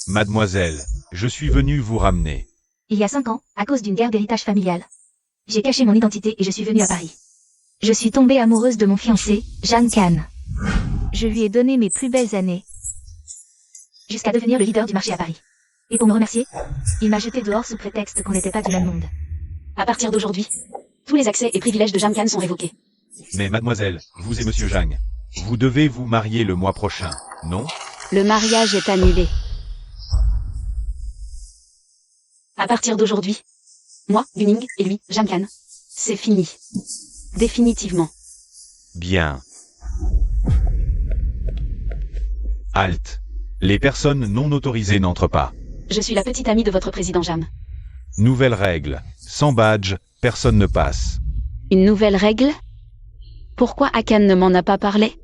Mademoiselle, je suis venu vous ramener. Il y a 5 ans, à cause d'une guerre d'héritage familial. J'ai caché mon identité et je suis venue à Paris. Je suis tombée amoureuse de mon fiancé, Jeanne Kahn. Je lui ai donné mes plus belles années. Jusqu'à devenir le leader du marché à Paris. Et pour me remercier, il m'a jeté dehors sous prétexte qu'on n'était pas du même monde. À partir d'aujourd'hui, tous les accès et privilèges de Jeanne Kahn sont révoqués. Mais mademoiselle, vous et monsieur Jang, vous devez vous marier le mois prochain, non? Le mariage est annulé. À partir d'aujourd'hui, moi, Yuning, et lui, Jeanne Kahn, c'est fini. Définitivement. Bien. Halt. Les personnes non autorisées n'entrent pas. Je suis la petite amie de votre président Jeanne. Nouvelle règle. Sans badge, personne ne passe. Une nouvelle règle? Pourquoi Akan ne m'en a pas parlé?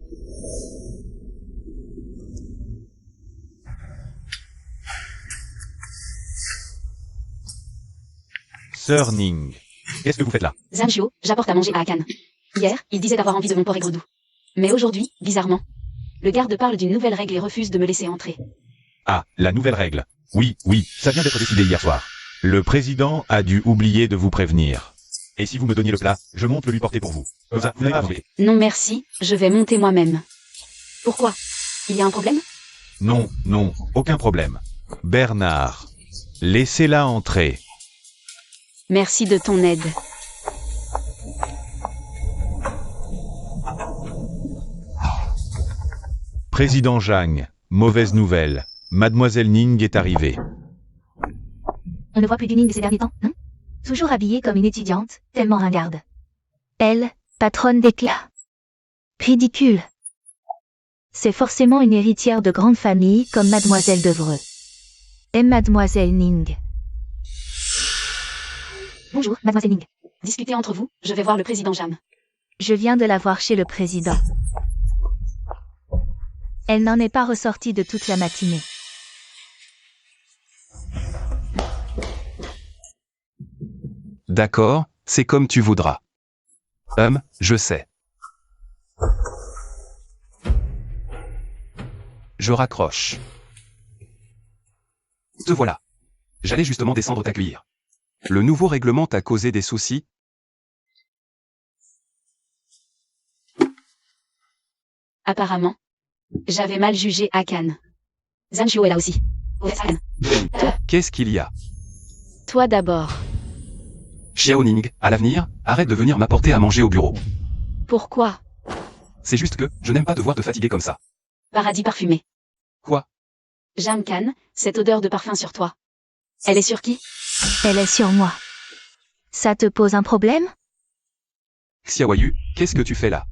Sœur Ning, qu'est-ce que vous faites là? Zanchio, j'apporte à manger à Akan. Hier, il disait avoir envie de mon porc aigre doux. Mais aujourd'hui, bizarrement, le garde parle d'une nouvelle règle et refuse de me laisser entrer. Ah, la nouvelle règle. Oui, ça vient d'être décidé hier soir. Le président a dû oublier de vous prévenir. Et si vous me donniez le plat, je monte le lui porter pour vous. Comme ça, vous n'avez pas mangé. Non merci, je vais monter moi-même. Pourquoi? Il y a un problème? Non, aucun problème. Bernard, laissez-la entrer. Merci de ton aide. Président Jang, mauvaise nouvelle. Mademoiselle Ning est arrivée. On ne voit plus du Ning ces derniers temps, non? Toujours habillée comme une étudiante, tellement ringarde. Elle, patronne d'éclat. Ridicule. C'est forcément une héritière de grande famille comme Mademoiselle Devreux. Et Mademoiselle Ning. Bonjour, Mademoiselle Ning. Discutez entre vous, je vais voir le président Jeanne. Je viens de la voir chez le président. Elle n'en est pas ressortie de toute la matinée. D'accord, c'est comme tu voudras. Je sais. Je raccroche. Te voilà. J'allais justement descendre t'accueillir. Le nouveau règlement t'a causé des soucis? Apparemment, j'avais mal jugé Akan. Zanchio est là aussi. Qu'est-ce qu'il y a? Toi d'abord. Xiaoning, à l'avenir, arrête de venir m'apporter à manger au bureau. Pourquoi? C'est juste que, je n'aime pas te voir te fatiguer comme ça. Paradis parfumé. Quoi? Jeanne Kahn, cette odeur de parfum sur toi. Elle est sur qui? Elle est sur moi. Ça te pose un problème? Xiaoyu, qu'est-ce que tu fais là?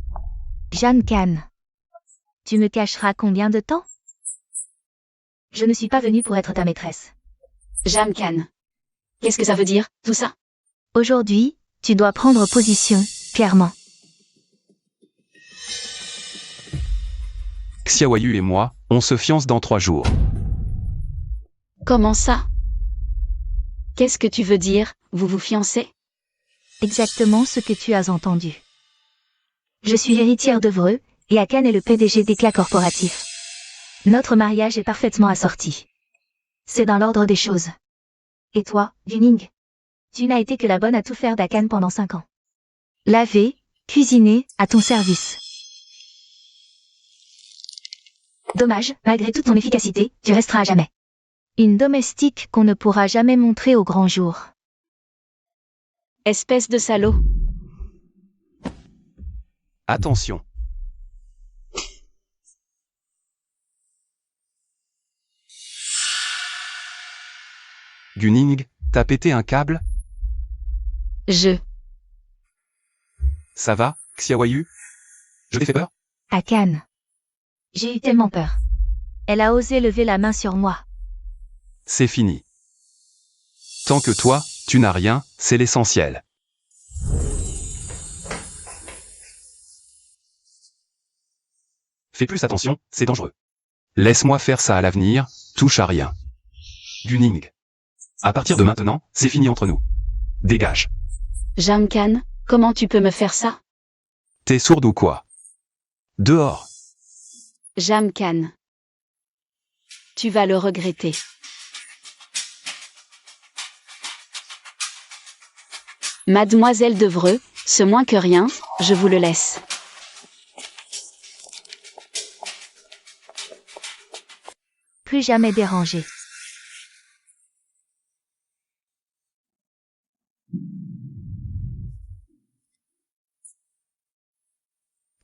Jeanne Kahn. Tu me cacheras combien de temps? Je ne suis pas venue pour être ta maîtresse. Jeanne Kahn. Qu'est-ce que ça veut dire, tout ça? Aujourd'hui, tu dois prendre position, clairement. Xiaoyu et moi, on se fiance dans 3 jours. Comment ça? Qu'est-ce que tu veux dire, vous vous fiancez? Exactement ce que tu as entendu. Je suis héritière d'Evreux, et Akan est le PDG d'Éclat Corporatif. Notre mariage est parfaitement assorti. C'est dans l'ordre des choses. Et toi, Yuning? Tu n'as été que la bonne à tout faire d'Akan pendant 5 ans. Laver, cuisiner, à ton service. Dommage, malgré toute ton efficacité, tu resteras à jamais. Une domestique qu'on ne pourra jamais montrer au grand jour. Espèce de salaud. Attention. Yuning, t'as pété un câble? Ça va, Xiaoyu? Je t'ai fait peur? Akan. J'ai eu tellement peur. Elle a osé lever la main sur moi. C'est fini. Tant que toi, tu n'as rien, c'est l'essentiel. Fais plus attention, c'est dangereux. Laisse-moi faire ça à l'avenir, touche à rien. Yuning. À partir de maintenant, c'est fini entre nous. Dégage. Jeanne Kahn, comment tu peux me faire ça? T'es sourde ou quoi? Dehors. Jeanne Kahn. Tu vas le regretter. Mademoiselle Devreux, ce moins que rien, je vous le laisse. Plus jamais dérangé.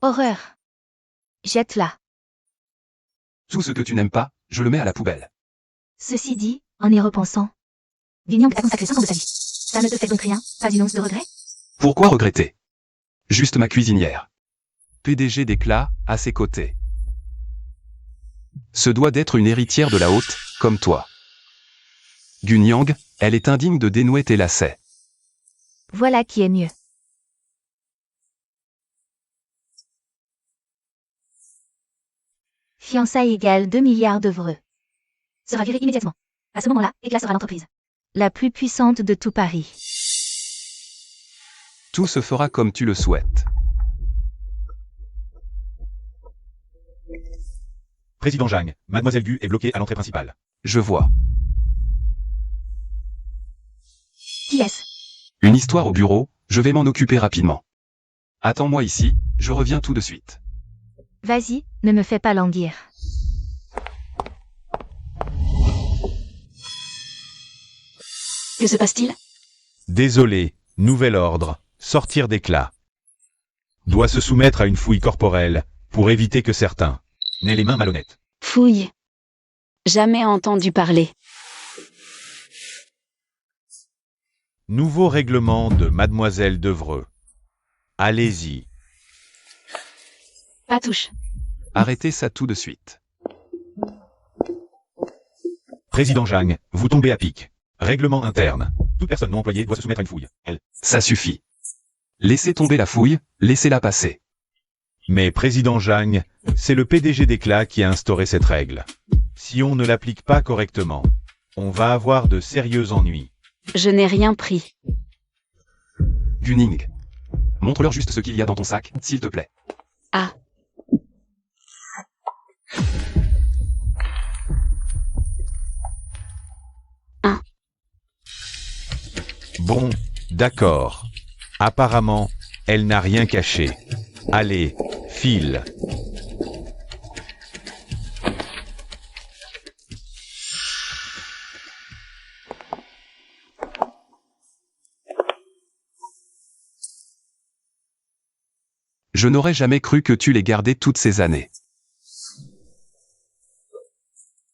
Horreur. Jette-la. Tout ce que tu n'aimes pas, je le mets à la poubelle. Ceci dit, en y repensant, Vinyang a consacré 5 ans de sa vie. Ça ne te fait donc rien, pas une once de regret? Pourquoi regretter? Juste ma cuisinière. PDG d'Éclat, à ses côtés. Ce doit d'être une héritière de la haute, comme toi. Gunyang, elle est indigne de dénouer tes lacets. Voilà qui est mieux. Fiançailles égale 2 milliards d'euros. Sera viré immédiatement. À ce moment-là, Éclat sera l'entreprise la plus puissante de tout Paris. Tout se fera comme tu le souhaites. Président Zhang, Mademoiselle Gu est bloquée à l'entrée principale. Je vois. Qui est-ce? Une histoire au bureau, je vais m'en occuper rapidement. Attends-moi ici, je reviens tout de suite. Vas-y, ne me fais pas languir. Que se passe-t-il? Désolé, nouvel ordre, sortir d'Éclat. Doit se soumettre à une fouille corporelle, pour éviter que certains n'aient les mains malhonnêtes. Fouille. Jamais entendu parler. Nouveau règlement de Mademoiselle Devreux. Allez-y. Pas touche. Arrêtez ça tout de suite. Président Zhang, vous tombez à pic. Règlement interne. Toute personne non employée doit se soumettre à une fouille. Ça suffit. Laissez tomber la fouille, laissez-la passer. Mais Président Zhang, c'est le PDG d'Éclat qui a instauré cette règle. Si on ne l'applique pas correctement, on va avoir de sérieux ennuis. Je n'ai rien pris. Guning. Montre-leur juste ce qu'il y a dans ton sac, s'il te plaît. Ah. Bon, d'accord. Apparemment, elle n'a rien caché. Allez, file. Je n'aurais jamais cru que tu l'aies gardé toutes ces années.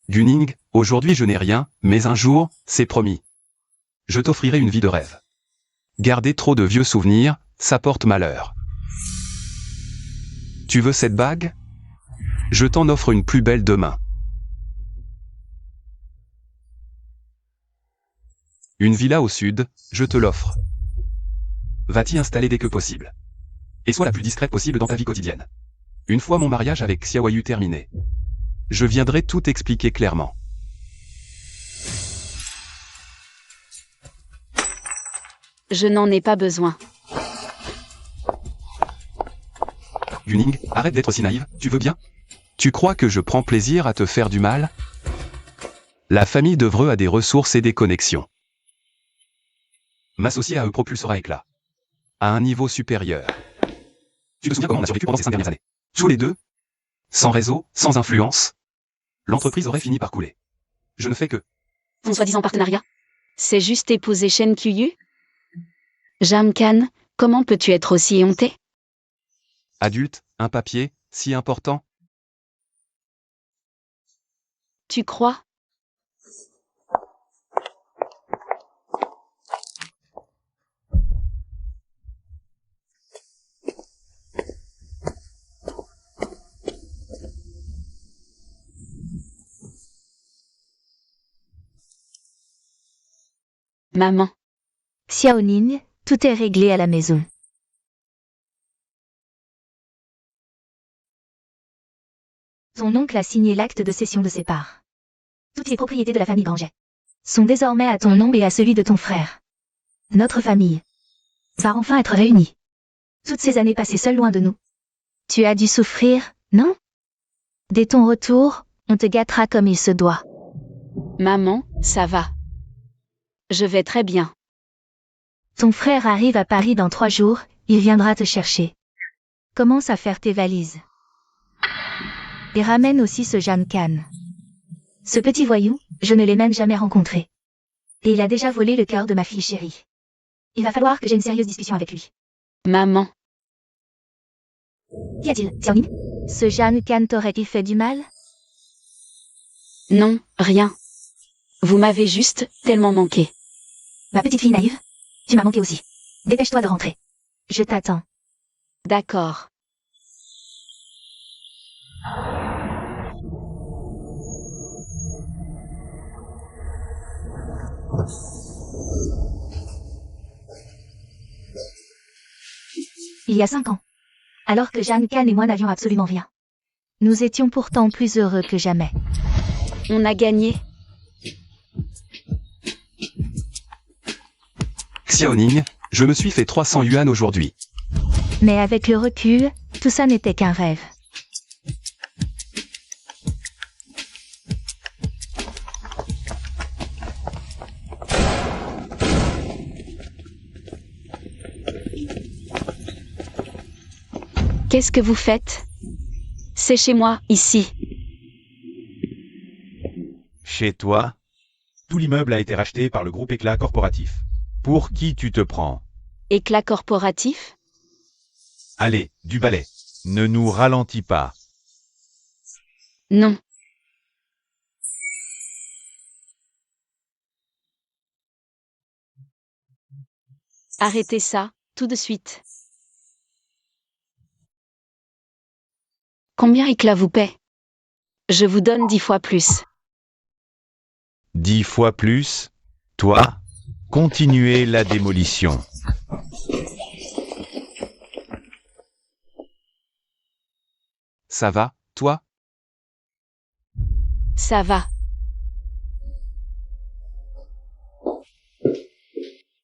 Guning, aujourd'hui je n'ai rien, mais un jour, c'est promis. Je t'offrirai une vie de rêve. Garder trop de vieux souvenirs, ça porte malheur. Tu veux cette bague? Je t'en offre une plus belle demain. Une villa au sud, je te l'offre. Va t'y installer dès que possible. Et sois la plus discrète possible dans ta vie quotidienne. Une fois mon mariage avec Xiaoyu terminé, je viendrai tout expliquer clairement. Je n'en ai pas besoin. Guning, arrête d'être si naïve, tu veux bien? Tu crois que je prends plaisir à te faire du mal? La famille Devreux a des ressources et des connexions. M'associer à eux propulsera Éclat à un niveau supérieur. Tu te souviens comment on a survécu pendant ces 5 dernières années? Tous les deux? Sans réseau, sans influence? L'entreprise aurait fini par couler. Je ne fais que... Ton soi-disant partenariat? C'est juste épouser Shen Qiyu? Zhang Can, comment peux-tu être aussi honté? Adulte, un papier, si important? Tu crois? Maman. Xiaoning, tout est réglé à la maison. Son oncle a signé l'acte de cession de ses parts. Toutes les propriétés de la famille Granger sont désormais à ton nom et à celui de ton frère. Notre famille va enfin être réunie. Toutes ces années passées seules loin de nous. Tu as dû souffrir, non? Dès ton retour, on te gâtera comme il se doit. Maman, ça va. Je vais très bien. Ton frère arrive à Paris dans 3 jours, il viendra te chercher. Commence à faire tes valises. Et ramène aussi ce Jeanne Khan. Ce petit voyou, je ne l'ai même jamais rencontré. Et il a déjà volé le cœur de ma fille chérie. Il va falloir que j'ai une sérieuse discussion avec lui. Maman. Qu'y a-t-il, Xiaoning? Ce Jeanne Khan t'aurait-il fait du mal? Non, rien. Vous m'avez juste tellement manqué. Ma petite fille naïve, tu m'as manqué aussi. Dépêche-toi de rentrer. Je t'attends. D'accord. Il y a 5 ans. Alors que Jeanne Khan et moi n'avions absolument rien. Nous étions pourtant plus heureux que jamais. On a gagné. Xiaoning, je me suis fait 300 yuan aujourd'hui. Mais avec le recul, tout ça n'était qu'un rêve. Qu'est-ce que vous faites? C'est chez moi, ici. Chez toi? Tout l'immeuble a été racheté par le groupe Éclat Corporatif. Pour qui tu te prends? Éclat corporatif? Allez, du balai. Ne nous ralentis pas. Non. Arrêtez ça, tout de suite. Combien Éclat vous paie? Je vous donne 10 fois plus. 10 fois plus? Toi? Continuez la démolition. Ça va, toi? Ça va.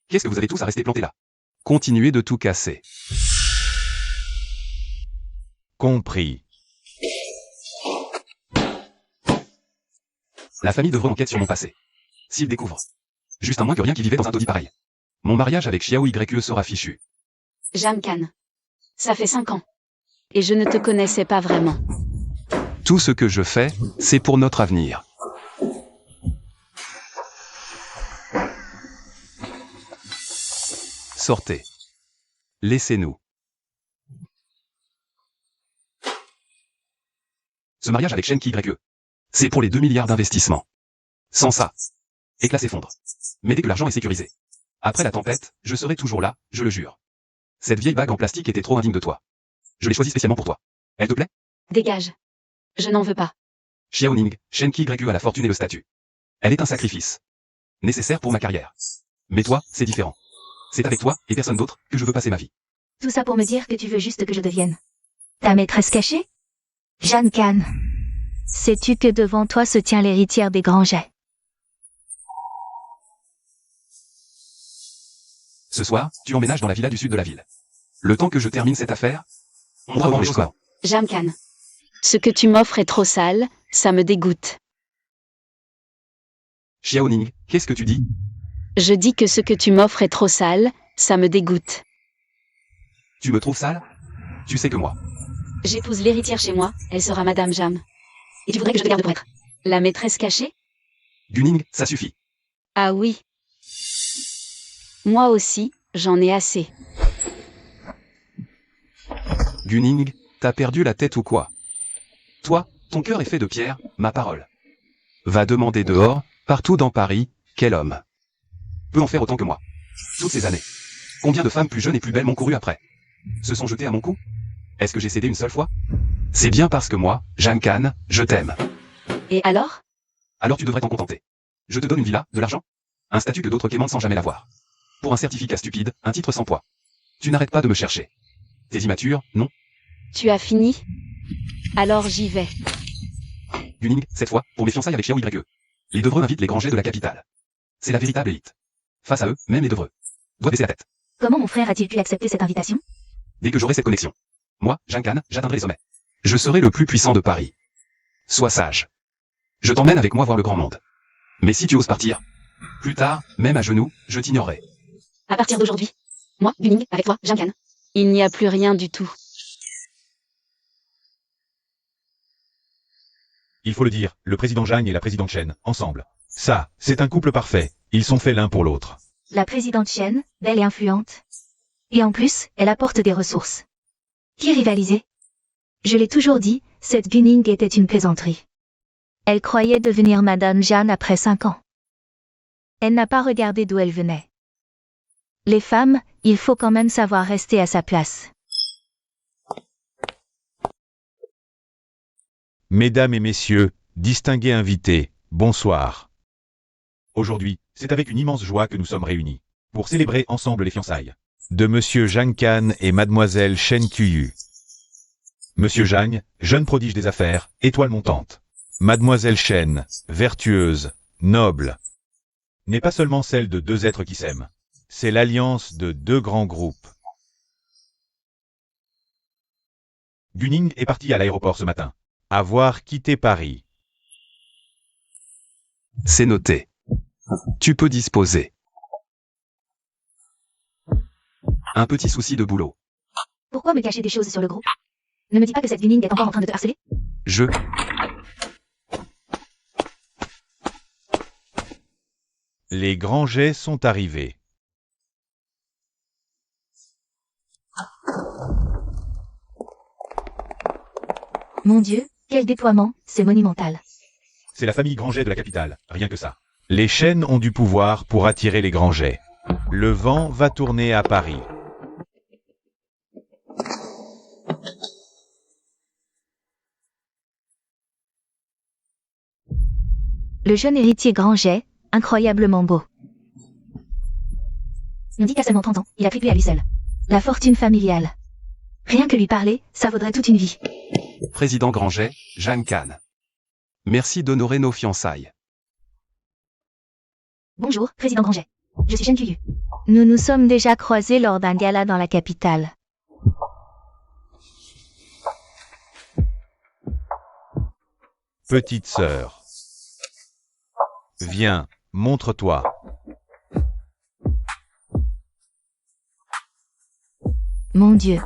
Qu'est-ce que vous avez tous à rester plantés là? Continuez de tout casser. Compris. La famille devrait enquête sur mon passé. S'ils découvrent. Juste un moins que rien qui vivait dans un taudis pareil. Mon mariage avec Xiao YE sera fichu. Jeanne Khan. Ça fait 5 ans. Et je ne te connaissais pas vraiment. Tout ce que je fais, c'est pour notre avenir. Sortez. Laissez-nous. Ce mariage avec Shen YE, c'est pour les 2 milliards d'investissements. Sans ça, Éclat s'effondre. Mais dès que l'argent est sécurisé, après la tempête, je serai toujours là, je le jure. Cette vieille bague en plastique était trop indigne de toi. Je l'ai choisie spécialement pour toi. Elle te plaît? Dégage. Je n'en veux pas. Xiaoning, Shen YE a la fortune et le statut. Elle est un sacrifice. Nécessaire pour ma carrière. Mais toi, c'est différent. C'est avec toi, et personne d'autre, que je veux passer ma vie. Tout ça pour me dire que tu veux juste que je devienne ta maîtresse cachée? Jeanne Khan. Sais-tu que devant toi se tient l'héritière des grands jets? Ce soir, tu emménages dans la villa du sud de la ville. Le temps que je termine cette affaire, on va voir les choses. Jeanne Khan. Ce que tu m'offres est trop sale, ça me dégoûte. Xiaoning, qu'est-ce que tu dis? Je dis que ce que tu m'offres est trop sale, ça me dégoûte. Tu me trouves sale? Tu sais que moi. J'épouse l'héritière chez moi, elle sera Madame Jam. Et tu voudrais que je te garde pour être la maîtresse cachée? Gunning, ça suffit. Ah oui. Moi aussi, j'en ai assez. Gunning, t'as perdu la tête ou quoi? Toi, ton cœur est fait de pierre, ma parole. Va demander dehors, partout dans Paris, quel homme peut en faire autant que moi? Toutes ces années. Combien de femmes plus jeunes et plus belles m'ont couru après? Se sont jetées à mon cou? Est-ce que j'ai cédé une seule fois? C'est bien parce que moi, Jeanne Khan, je t'aime. Et alors? Alors tu devrais t'en contenter. Je te donne une villa, de l'argent. Un statut que d'autres quémandent sans jamais l'avoir. Pour un certificat stupide, un titre sans poids. Tu n'arrêtes pas de me chercher. T'es immature, non? Tu as fini? Alors j'y vais. Gunning, cette fois, pour mes fiançailles avec Xiao YE. Les Devreux invitent les grands jets de la capitale. C'est la véritable élite. Face à eux, même les Devreux doivent baisser la tête. Comment mon frère a-t-il pu accepter cette invitation? Dès que j'aurai cette connexion. Moi, Jeanne Khan, j'atteindrai les sommets. Je serai le plus puissant de Paris. Sois sage. Je t'emmène avec moi voir le grand monde. Mais si tu oses partir, plus tard, même à genoux, je t'ignorerai. À partir d'aujourd'hui. Moi, Gunning, avec toi, Jang Kan. Il n'y a plus rien du tout. Il faut le dire, le président Zhang et la présidente Chen, ensemble. Ça, c'est un couple parfait. Ils sont faits l'un pour l'autre. La présidente Chen, belle et influente. Et en plus, elle apporte des ressources. Qui rivalisait? Je l'ai toujours dit, cette Gunning était une plaisanterie. Elle croyait devenir Madame Jeanne après 5 ans. Elle n'a pas regardé d'où elle venait. Les femmes, il faut quand même savoir rester à sa place. Mesdames et messieurs, distingués invités, bonsoir. Aujourd'hui, c'est avec une immense joie que nous sommes réunis pour célébrer ensemble les fiançailles de Monsieur Zhang Kan et Mademoiselle Chen Qiyu. Monsieur Zhang, jeune prodige des affaires, étoile montante. Mademoiselle Chen, vertueuse, noble, n'est pas seulement celle de deux êtres qui s'aiment. C'est l'alliance de deux grands groupes. Gunning est parti à l'aéroport ce matin. Avoir quitté Paris. C'est noté. Tu peux disposer. Un petit souci de boulot. Pourquoi me cacher des choses sur le groupe? Ne me dis pas que cette Gunning est encore en train de te harceler? Les grands jets sont arrivés. Mon Dieu, quel déploiement, c'est monumental. C'est la famille Granget de la capitale, rien que ça. Les Chen ont du pouvoir pour attirer les Granget. Le vent va tourner à Paris. Le jeune héritier Granget, incroyablement beau. On dit qu'à seulement 30 ans, il a triplé à lui seul. La fortune familiale. Rien que lui parler, ça vaudrait toute une vie. Président Granget, Zhang Kan. Merci d'honorer nos fiançailles. Bonjour, président Granget. Je suis Chen Qiyu. Nous nous sommes déjà croisés lors d'un gala dans la capitale. Petite sœur. Viens, montre-toi. Mon Dieu.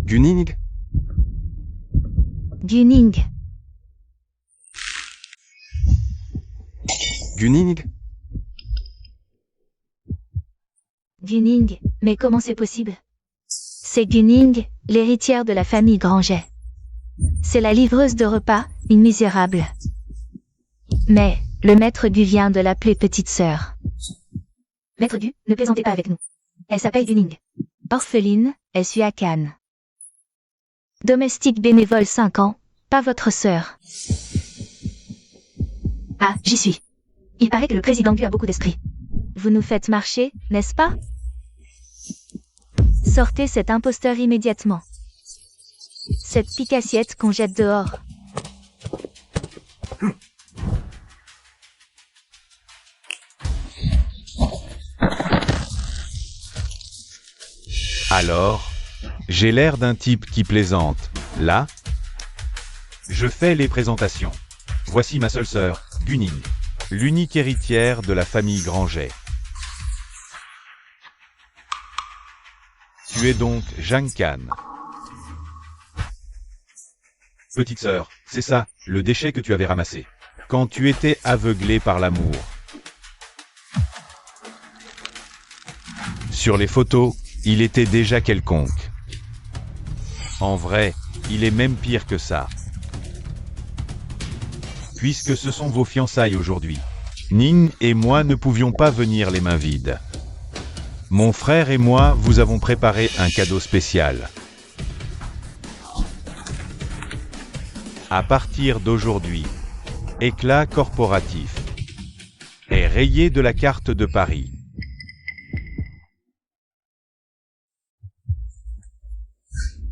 Gunning? Gunning. Gunning? Gunning, mais comment c'est possible? C'est Gunning, l'héritière de la famille Granget. C'est la livreuse de repas, une misérable. Mais, le maître Gu vient de l'appeler petite sœur. Maître Gu, ne plaisantez pas avec nous. Elle s'appelle Gunning. Orpheline, elle suit à Cannes. Domestique bénévole 5 ans, pas votre sœur. Ah, j'y suis. Il paraît que le président Gu a beaucoup d'esprit. Vous nous faites marcher, n'est-ce pas? Sortez cet imposteur immédiatement. Cette pique-assiette qu'on jette dehors. Alors, j'ai l'air d'un type qui plaisante. Là, je fais les présentations. Voici ma seule sœur, Gunning, l'unique héritière de la famille Granget. Tu es donc Zhang Kan. Petite sœur, c'est ça, le déchet que tu avais ramassé. Quand tu étais aveuglé par l'amour. Sur les photos, il était déjà quelconque. En vrai, il est même pire que ça. Puisque ce sont vos fiançailles aujourd'hui. Ning et moi ne pouvions pas venir les mains vides. Mon frère et moi vous avons préparé un cadeau spécial. À partir d'aujourd'hui, Éclat corporatif est rayé de la carte de Paris.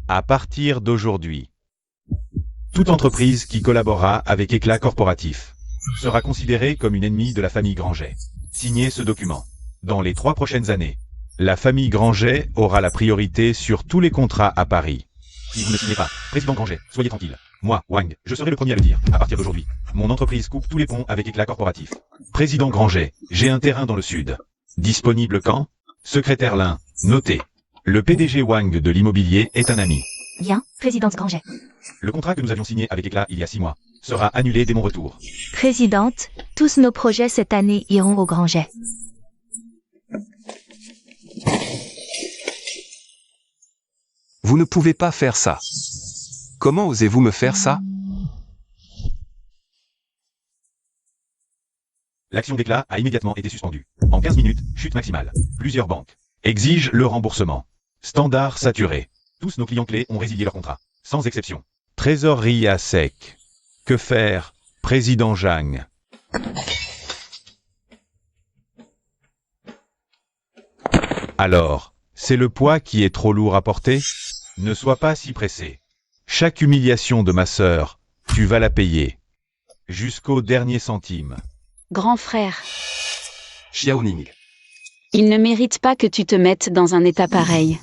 À partir d'aujourd'hui, toute entreprise qui collaborera avec Éclat corporatif sera considérée comme une ennemie de la famille Granget. Signez ce document. Dans les 3 prochaines années, la famille Granget aura la priorité sur tous les contrats à Paris. Si vous ne signez pas, président Granget, soyez tranquille. Moi, Wang, je serai le premier à le dire, à partir d'aujourd'hui. Mon entreprise coupe tous les ponts avec éclat corporatif. Président Granget, j'ai un terrain dans le sud. Disponible quand? Secrétaire Lin, notez. Le PDG Wang de l'immobilier est un ami. Bien, présidente Granget. Le contrat que nous avions signé avec éclat il y a 6 mois sera annulé dès mon retour. Présidente, tous nos projets cette année iront au Granget. Vous ne pouvez pas faire ça. Comment osez-vous me faire ça? L'action d'éclat a immédiatement été suspendue. En 15 minutes, chute maximale. Plusieurs banques exigent le remboursement. Standard saturé. Tous nos clients clés ont résilié leur contrat, sans exception. Trésorerie à sec. Que faire, président Zhang? Alors, c'est le poids qui est trop lourd à porter? Ne sois pas si pressé. Chaque humiliation de ma sœur, tu vas la payer. Jusqu'au dernier centime. Grand frère, Xiaoning. il ne mérite pas que tu te mettes dans un état pareil.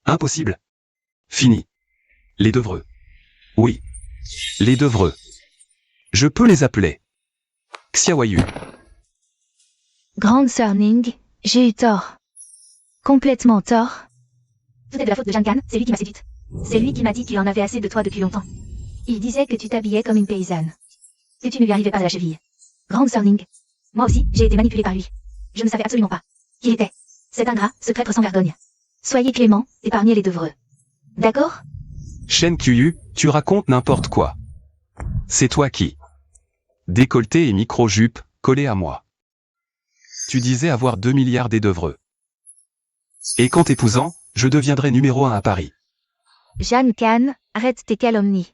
Impossible. Fini. Les Devreux. Oui. Les Devreux. Je peux les appeler. Xiaoyu. Grande sœur Ning, j'ai eu tort. Complètement tort. Tout est de la faute de Zhang Can, c'est lui qui m'a séduite. C'est lui qui m'a dit qu'il en avait assez de toi depuis longtemps. Il disait que tu t'habillais comme une paysanne. Que tu ne lui arrivais pas à la cheville. Grande sœur Ning. Moi aussi, j'ai été manipulée par lui. Je ne savais absolument pas qui il était. Cet ingrat, ce traître sans vergogne. Soyez clément, épargnez les Devreux. D'accord? Shen Qiyu, tu racontes n'importe quoi. C'est toi qui. Décolleté et micro-jupe, collé à moi. Tu disais avoir 2 milliards des Devreux. Et qu'en t'épousant, je deviendrai numéro 1 à Paris. Zhang Can, arrête tes calomnies.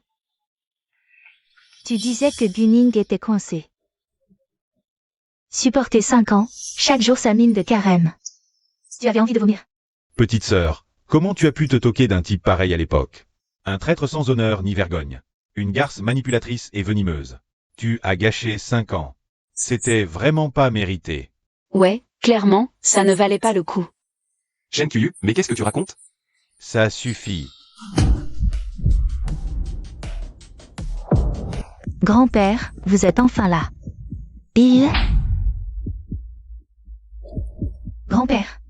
Tu disais que Guning était coincé. Supporter 5 ans, chaque jour sa mine de carême. Tu avais envie de vomir. Petite sœur, comment tu as pu te toquer d'un type pareil à l'époque? Un traître sans honneur ni vergogne. Une garce manipulatrice et venimeuse. Tu as gâché 5 ans. C'était vraiment pas mérité. Ouais, clairement, ça ne valait pas le coup. Shen Qiyu, mais qu'est-ce que tu racontes? Ça suffit. Grand-père, vous êtes enfin là. Bill. Grand-père.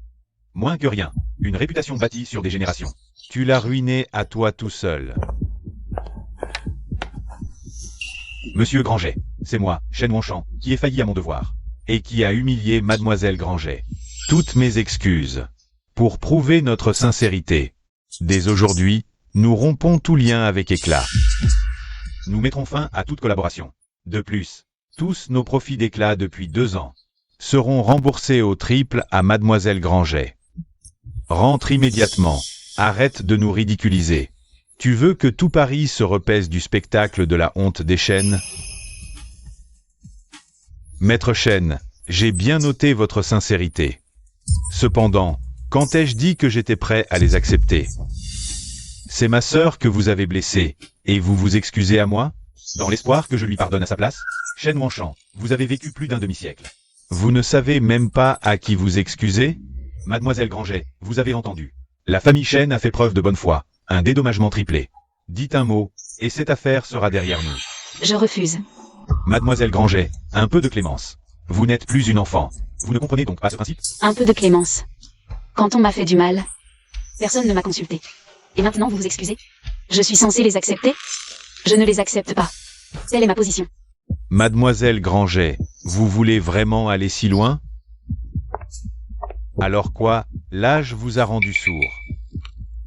Moins que rien. Une réputation bâtie sur des générations. Tu l'as ruinée à toi tout seul. Monsieur Granget, c'est moi, Shen Wanshan, qui ai failli à mon devoir. Et qui a humilié Mademoiselle Granget. Toutes mes excuses. Pour prouver notre sincérité. Dès aujourd'hui, nous rompons tout lien avec éclat. Nous mettrons fin à toute collaboration. De plus, tous nos profits d'éclat depuis 2 ans seront remboursés au triple à Mademoiselle Granget. Rentre immédiatement. Arrête de nous ridiculiser. Tu veux que tout Paris se repaisse du spectacle de la honte des Chen? Maître Chen, j'ai bien noté votre sincérité. Cependant, quand ai-je dit que j'étais prêt à les accepter? C'est ma sœur que vous avez blessée, et vous vous excusez à moi? Dans l'espoir que je lui pardonne à sa place? Shen Wanshan, vous avez vécu plus d'un demi-siècle. Vous ne savez même pas à qui vous excuser? Mademoiselle Granget, vous avez entendu. La famille Chen a fait preuve de bonne foi, un dédommagement triplé. Dites un mot, et cette affaire sera derrière nous. Je refuse. Mademoiselle Granget, un peu de clémence. Vous n'êtes plus une enfant. Vous ne comprenez donc pas ce principe? Un peu de clémence. Quand on m'a fait du mal, personne ne m'a consulté. Et maintenant vous vous excusez? Je suis censé les accepter? Je ne les accepte pas. Telle est ma position. Mademoiselle Granget, vous voulez vraiment aller si loin? Alors quoi, l'âge vous a rendu sourd.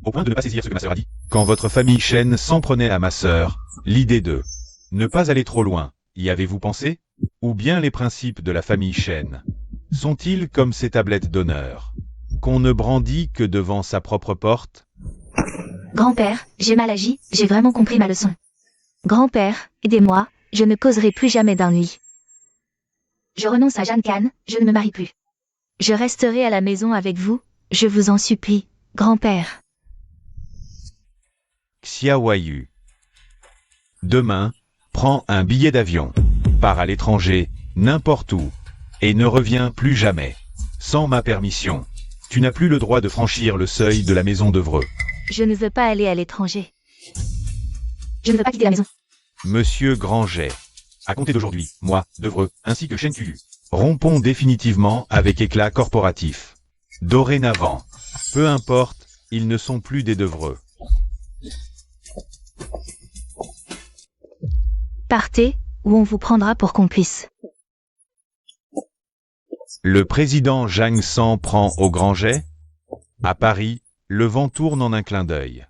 Au point de ne pas saisir ce que ma sœur a dit. Quand votre famille Chen s'en prenait à ma sœur, l'idée de ne pas aller trop loin, y avez-vous pensé? Ou bien les principes de la famille Chen sont-ils comme ces tablettes d'honneur qu'on ne brandit que devant sa propre porte? Grand-père, j'ai mal agi, j'ai vraiment compris ma leçon. Grand-père, aidez-moi, je ne causerai plus jamais d'ennui. Je renonce à Zhang Can, je ne me marie plus. Je resterai à la maison avec vous, je vous en supplie, grand-père. Xiaoyu. Demain, prends un billet d'avion. pars à l'étranger, n'importe où, et ne reviens plus jamais. Sans ma permission. Tu n'as plus le droit de franchir le seuil de la maison d'Evreux. Je ne veux pas aller à l'étranger. Je ne veux pas quitter la maison. Monsieur Granget. À compter d'aujourd'hui, moi, d'Evreux, ainsi que Chen Kulu, rompons définitivement avec éclat corporatif. Dorénavant, peu importe, ils ne sont plus des d'Evreux. Partez, ou on vous prendra pour complice. Le président Jang s'en prend au Granget? À Paris, le vent tourne en un clin d'œil.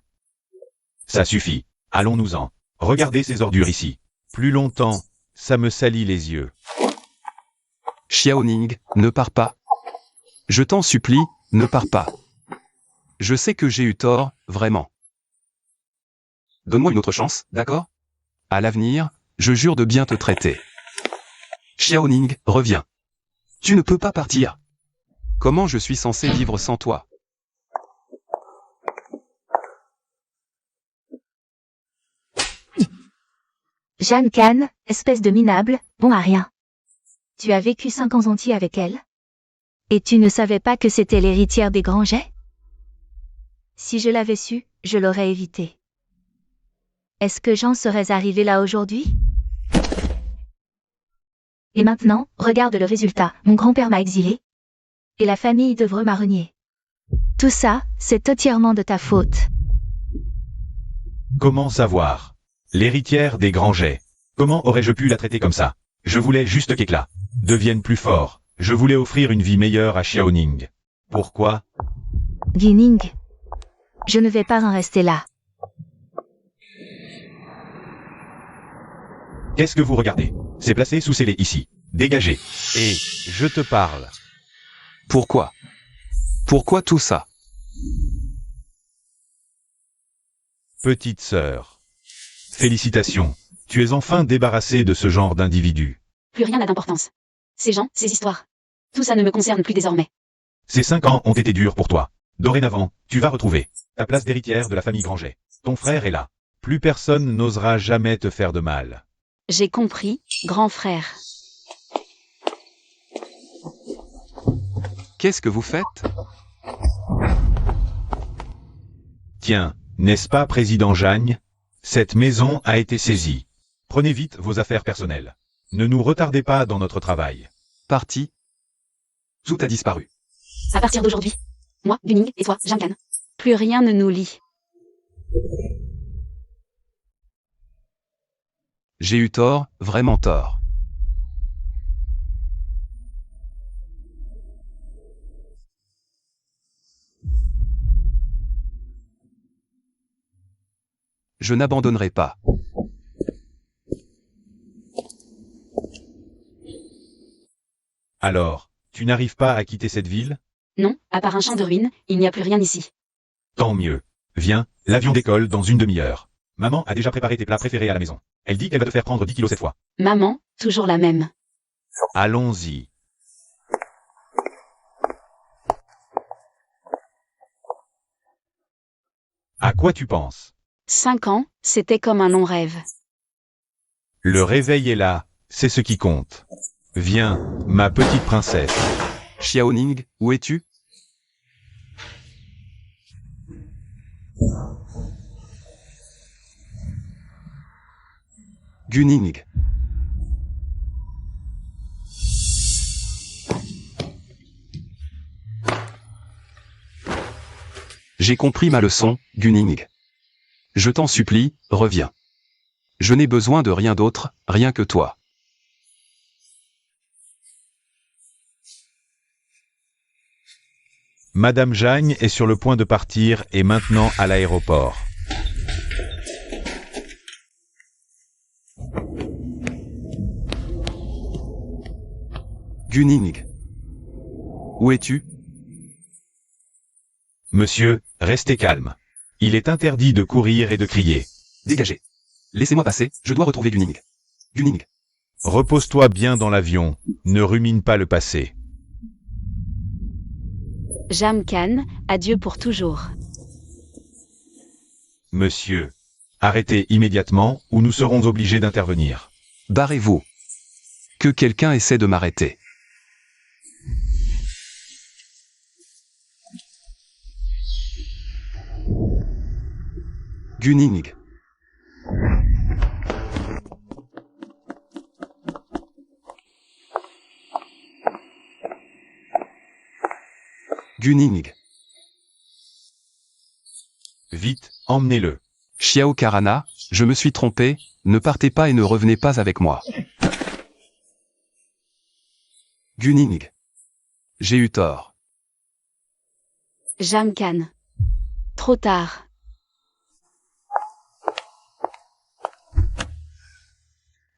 Ça suffit, allons-nous-en. Regardez ces ordures ici. Plus longtemps, ça me salit les yeux. Xiaoning, ne pars pas. Je t'en supplie, ne pars pas. Je sais que j'ai eu tort, vraiment. Donne-moi une autre chance, d'accord? À l'avenir, je jure de bien te traiter. Xiaoning, reviens. Tu ne peux pas partir. Comment je suis censé vivre sans toi? Jeanne Can, espèce de minable, bon à rien. Tu as vécu 5 ans entiers avec elle? Et tu ne savais pas que c'était l'héritière des Granget? Si je l'avais su, je l'aurais évité. Est-ce que j'en serais arrivé là aujourd'hui? Et maintenant, regarde le résultat. Mon grand-père m'a exilé. Et la famille d'Evreux m'a renié. Tout ça, c'est entièrement de ta faute. Comment savoir? L'héritière des Granget. Comment aurais-je pu la traiter comme ça? Je voulais juste qu'Éclat devienne plus fort. Je voulais offrir une vie meilleure à Xiaoning. Pourquoi? Guining. Je ne vais pas en rester là. Qu'est-ce que vous regardez? C'est placé sous scellé ici. Dégagez. Et je te parle. Pourquoi? Pourquoi tout ça? Petite sœur. Félicitations. Tu es enfin débarrassée de ce genre d'individu. Plus rien n'a d'importance. Ces gens, ces histoires. Tout ça ne me concerne plus désormais. Ces 5 ans ont été durs pour toi. Dorénavant, tu vas retrouver ta place d'héritière de la famille Granget. Ton frère est là. Plus personne n'osera jamais te faire de mal. J'ai compris, grand frère. Qu'est-ce que vous faites? Tiens, n'est-ce pas, président Jagne? Cette maison a été saisie. Prenez vite vos affaires personnelles. Ne nous retardez pas dans notre travail. Parti. Tout a disparu. À partir d'aujourd'hui, moi, Guning, et toi, Jeanne Can. Plus rien ne nous lie. J'ai eu tort, vraiment tort. Je n'abandonnerai pas. Alors, tu n'arrives pas à quitter cette ville? Non, à part un champ de ruines, il n'y a plus rien ici. Tant mieux. Viens, l'avion décolle dans une demi-heure. Maman a déjà préparé tes plats préférés à la maison. Elle dit qu'elle va te faire prendre 10 kilos cette fois. Maman, toujours la même. Allons-y. À quoi tu penses? 5 ans, c'était comme un long rêve. Le réveil est là, c'est ce qui compte. Viens, ma petite princesse. Xiaoning, où es-tu? Guning. J'ai compris ma leçon, Guning. Je t'en supplie, reviens. Je n'ai besoin de rien d'autre, rien que toi. Madame Jagne est sur le point de partir et maintenant à l'aéroport. Guning. Où es-tu? Monsieur, restez calme. Il est interdit de courir et de crier. Dégagez. Laissez-moi passer, je dois retrouver Guning. Guning. Repose-toi bien dans l'avion, ne rumine pas le passé. Jeanne Can, adieu pour toujours. Monsieur, arrêtez immédiatement ou nous serons obligés d'intervenir. Barrez-vous. Que quelqu'un essaie de m'arrêter. Gunning. Gunning. Vite, emmenez-le. Xiao Karana, je me suis trompé, ne partez pas et ne revenez pas avec moi. Gunning. J'ai eu tort. Jang Kan. Trop tard.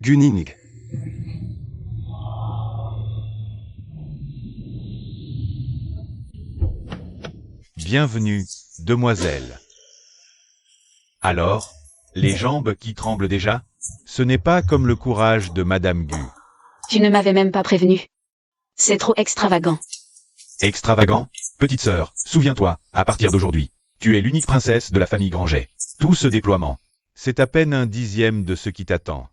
Gunning. Bienvenue, demoiselle. Alors, les jambes qui tremblent déjà? Ce n'est pas comme le courage de Madame Gu. Tu ne m'avais même pas prévenu. C'est trop extravagant. Extravagant? Petite sœur, souviens-toi, à partir d'aujourd'hui, tu es l'unique princesse de la famille Granger. Tout ce déploiement, c'est à peine un dixième de ce qui t'attend.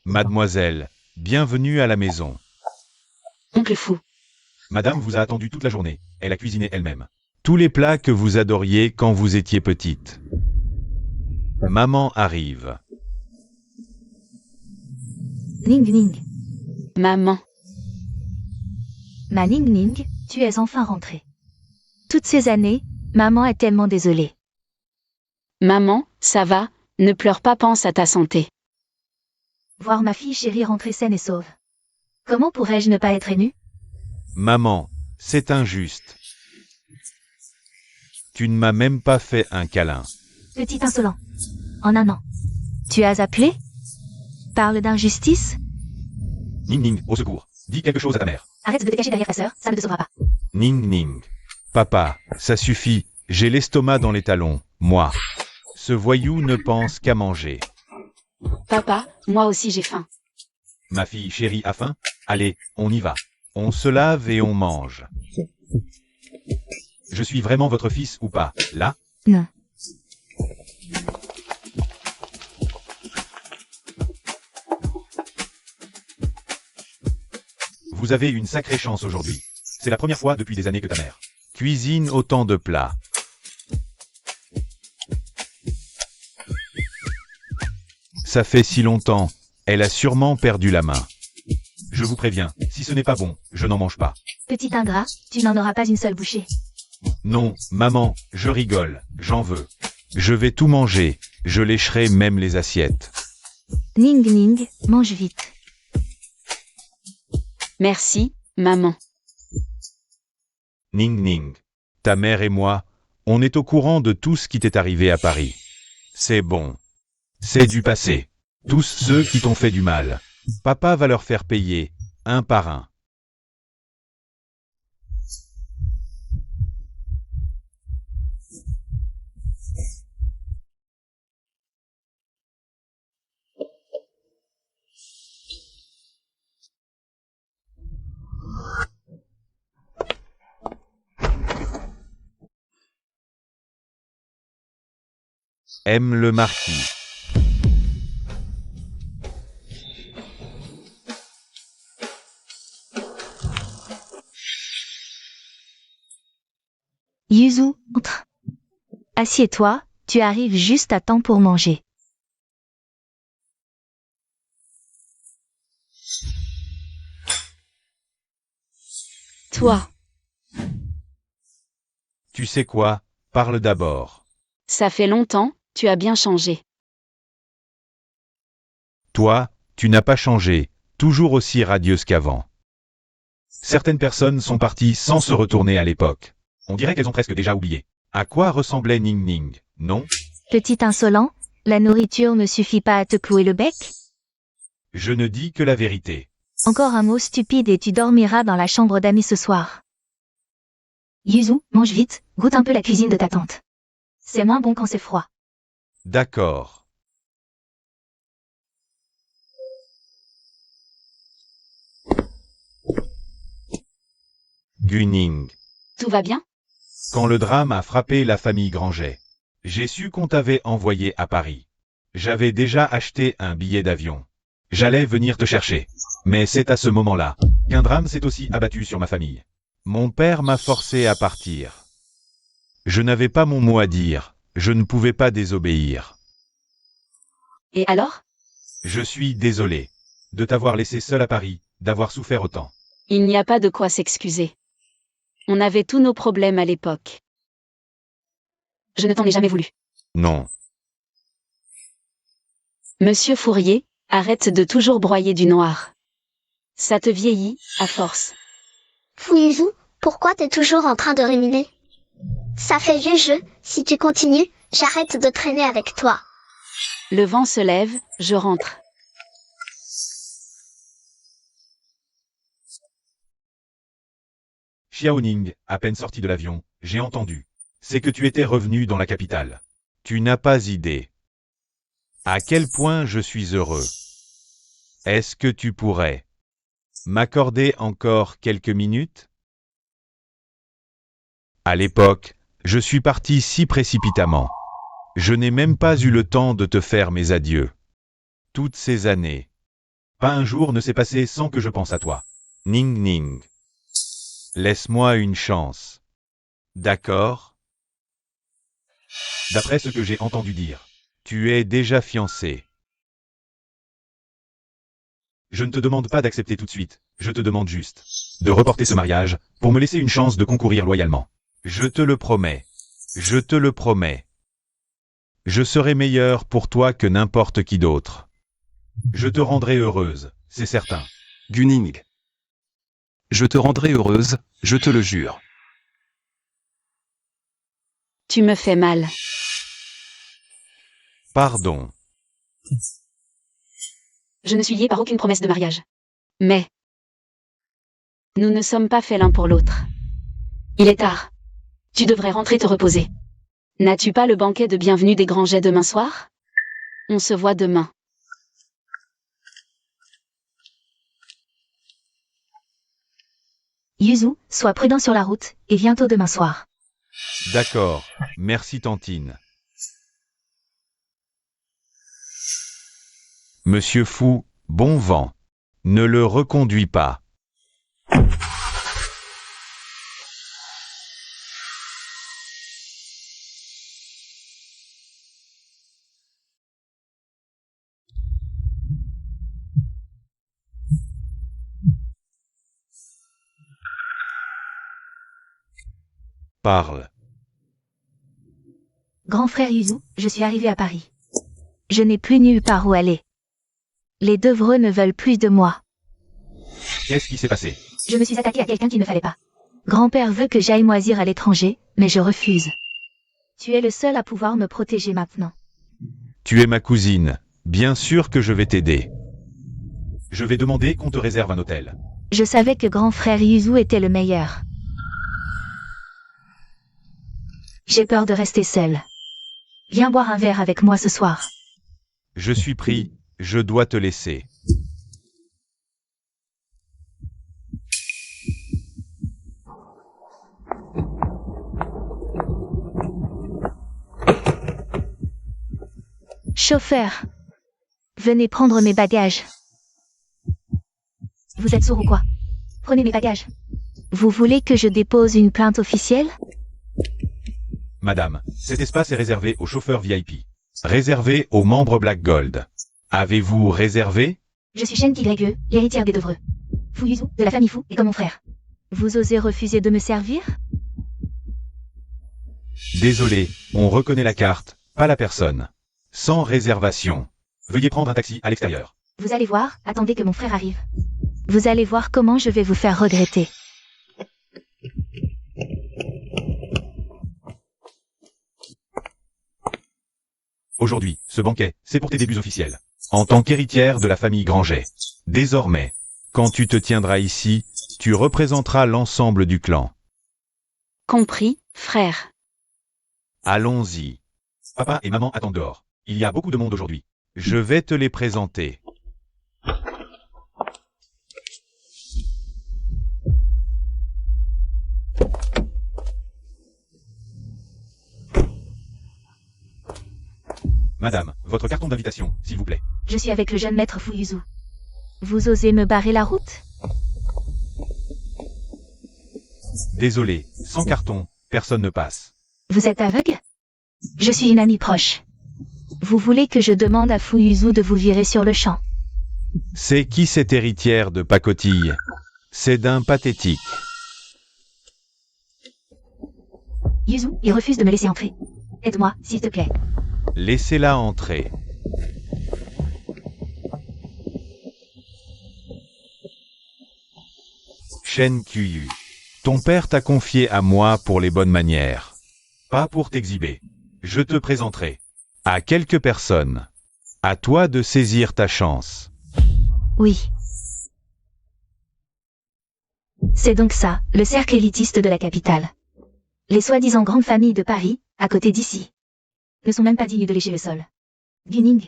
Mademoiselle, bienvenue à la maison. Oncle fou. Madame vous a attendu toute la journée, elle a cuisiné elle-même. Tous les plats que vous adoriez quand vous étiez petite. Maman arrive. Ning Ning. Maman. Ma Ning Ning, tu es enfin rentrée. Toutes ces années, maman est tellement désolée. Maman, ça va, ne pleure pas, pense à ta santé. Voir ma fille chérie rentrer saine et sauve. Comment pourrais-je ne pas être émue? Maman, c'est injuste. Tu ne m'as même pas fait un câlin. Petit insolent. En un an. Tu as appelé? Parle d'injustice? Ning Ning, au secours. Dis quelque chose à ta mère. Arrête de te cacher derrière ta sœur, ça ne te sauvera pas. Ning Ning. Papa, ça suffit, j'ai l'estomac dans les talons, moi. Ce voyou ne pense qu'à manger. Papa, moi aussi j'ai faim. Ma fille chérie a faim? Allez, on y va. On se lave et on mange. Je suis vraiment votre fils ou pas, là? Non. Vous avez une sacrée chance aujourd'hui. C'est la première fois depuis des années que ta mère cuisine autant de plats. Ça fait si longtemps, elle a sûrement perdu la main. Je vous préviens, si ce n'est pas bon, je n'en mange pas. Petit ingrat, tu n'en auras pas une seule bouchée. Non, maman, je rigole, j'en veux. Je vais tout manger, je lécherai même les assiettes. Ning Ning, mange vite. Merci, maman. Ning Ning. Ta mère et moi, on est au courant de tout ce qui t'est arrivé à Paris. C'est bon. C'est du passé. Tous ceux qui t'ont fait du mal. Papa va leur faire payer, un par un. Aime le marquis. Yuzu, entre. Assieds-toi, tu arrives juste à temps pour manger. Toi, Tu sais quoi? Parle d'abord. ça fait longtemps, tu as bien changé. Toi, tu n'as pas changé, toujours aussi radieuse qu'avant. Certaines personnes sont parties sans se retourner à l'époque. On dirait qu'elles ont presque déjà oublié. À quoi ressemblait Ning Ning, non? Petit insolent, la nourriture ne suffit pas à te clouer le bec? Je ne dis que la vérité. Encore un mot stupide et tu dormiras dans la chambre d'amis ce soir. Yuzu, mange vite, goûte un peu la cuisine de ta tante. C'est moins bon quand c'est froid. D'accord. Gunning. Tout va bien? Quand le drame a frappé la famille Granger, j'ai su qu'on t'avait envoyé à Paris. J'avais déjà acheté un billet d'avion. J'allais venir te chercher. Mais c'est à ce moment-là qu'un drame s'est aussi abattu sur ma famille. Mon père m'a forcé à partir. Je n'avais pas mon mot à dire, je ne pouvais pas désobéir. Et alors? Je suis désolé de t'avoir laissé seul à Paris, d'avoir souffert autant. Il n'y a pas de quoi s'excuser. On avait tous nos problèmes à l'époque. Je ne t'en ai jamais voulu. Non. Monsieur Fourier, arrête de toujours broyer du noir. Ça te vieillit, à force. Fuyuzou, pourquoi t'es toujours en train de ruminer? Ça fait vieux jeu, si tu continues, j'arrête de traîner avec toi. Le vent se lève, je rentre. Xiaoning, à peine sorti de l'avion, j'ai entendu. C'est que tu étais revenu dans la capitale. Tu n'as pas idée. À quel point je suis heureux. Est-ce que tu pourrais m'accorder encore quelques minutes? À l'époque, je suis parti si précipitamment. Je n'ai même pas eu le temps de te faire mes adieux. Toutes ces années. Pas un jour ne s'est passé sans que je pense à toi. Ning Ning. Laisse-moi une chance. D'accord? D'après ce que j'ai entendu dire, tu es déjà fiancé. Je ne te demande pas d'accepter tout de suite, je te demande juste de reporter ce mariage pour me laisser une chance de concourir loyalement. Je te le promets. Je te le promets. Je serai meilleur pour toi que n'importe qui d'autre. Je te rendrai heureuse, c'est certain. Gunning. Je te rendrai heureuse, je te le jure. Tu me fais mal. Pardon. Je ne suis liée par aucune promesse de mariage. Mais nous ne sommes pas faits l'un pour l'autre. Il est tard. Tu devrais rentrer te reposer. N'as-tu pas le banquet de bienvenue des Grangets demain soir? On se voit demain. Yuzu, sois prudent sur la route, et viens tôt demain soir. D'accord, merci Tantine. Monsieur Fou, bon vent. Ne le reconduis pas. Parle. Grand frère Yuzu, je suis arrivé à Paris. Je n'ai plus nulle part où aller. Les Devreux ne veulent plus de moi. Qu'est-ce qui s'est passé? Je me suis attaqué à quelqu'un qu'il ne fallait pas. Grand-père veut que j'aille moisir à l'étranger, mais je refuse. Tu es le seul à pouvoir me protéger maintenant. Tu es ma cousine. Bien sûr que je vais t'aider. Je vais demander qu'on te réserve un hôtel. Je savais que grand frère Yuzu était le meilleur. J'ai peur de rester seule. Viens boire un verre avec moi ce soir. Je suis pris, je dois te laisser. Chauffeur, venez prendre mes bagages. Vous êtes sourd ou quoi? Prenez mes bagages. Vous voulez que je dépose une plainte officielle? Madame, cet espace est réservé aux chauffeurs VIP. Réservé aux membres Black Gold. Avez-vous réservé? Je suis Shen Tigregue, l'héritière des Devreux. Fu Yuzu, de la famille Fu, est comme mon frère. Vous osez refuser de me servir? Désolé, on reconnaît la carte, pas la personne. Sans réservation. Veuillez prendre un taxi à l'extérieur. Vous allez voir, attendez que mon frère arrive. Vous allez voir comment je vais vous faire regretter. Aujourd'hui, ce banquet, c'est pour tes débuts officiels. En tant qu'héritière de la famille Granget. Désormais, quand tu te tiendras ici, tu représenteras l'ensemble du clan. Compris, frère. Allons-y. Papa et maman attendent dehors. Il y a beaucoup de monde aujourd'hui. Je vais te les présenter. Madame, votre carton d'invitation, s'il vous plaît. Je suis avec le jeune maître Fu Yuzu. Vous osez me barrer la route? Désolé, sans carton, personne ne passe. Vous êtes aveugle? Je suis une amie proche. Vous voulez que je demande à Fuyuzu de vous virer sur le champ? C'est qui cette héritière de pacotille? C'est d'un pathétique. Yuzu, il refuse de me laisser entrer. Aide-moi, s'il te plaît. Laissez-la entrer. Shen Kuyu. Ton père t'a confié à moi pour les bonnes manières. Pas pour t'exhiber. Je te présenterai à quelques personnes. À toi de saisir ta chance. Oui. C'est donc ça, le cercle élitiste de la capitale. Les soi-disant grandes familles de Paris, à côté d'ici, ne sont même pas dignes de lécher le sol. Guning,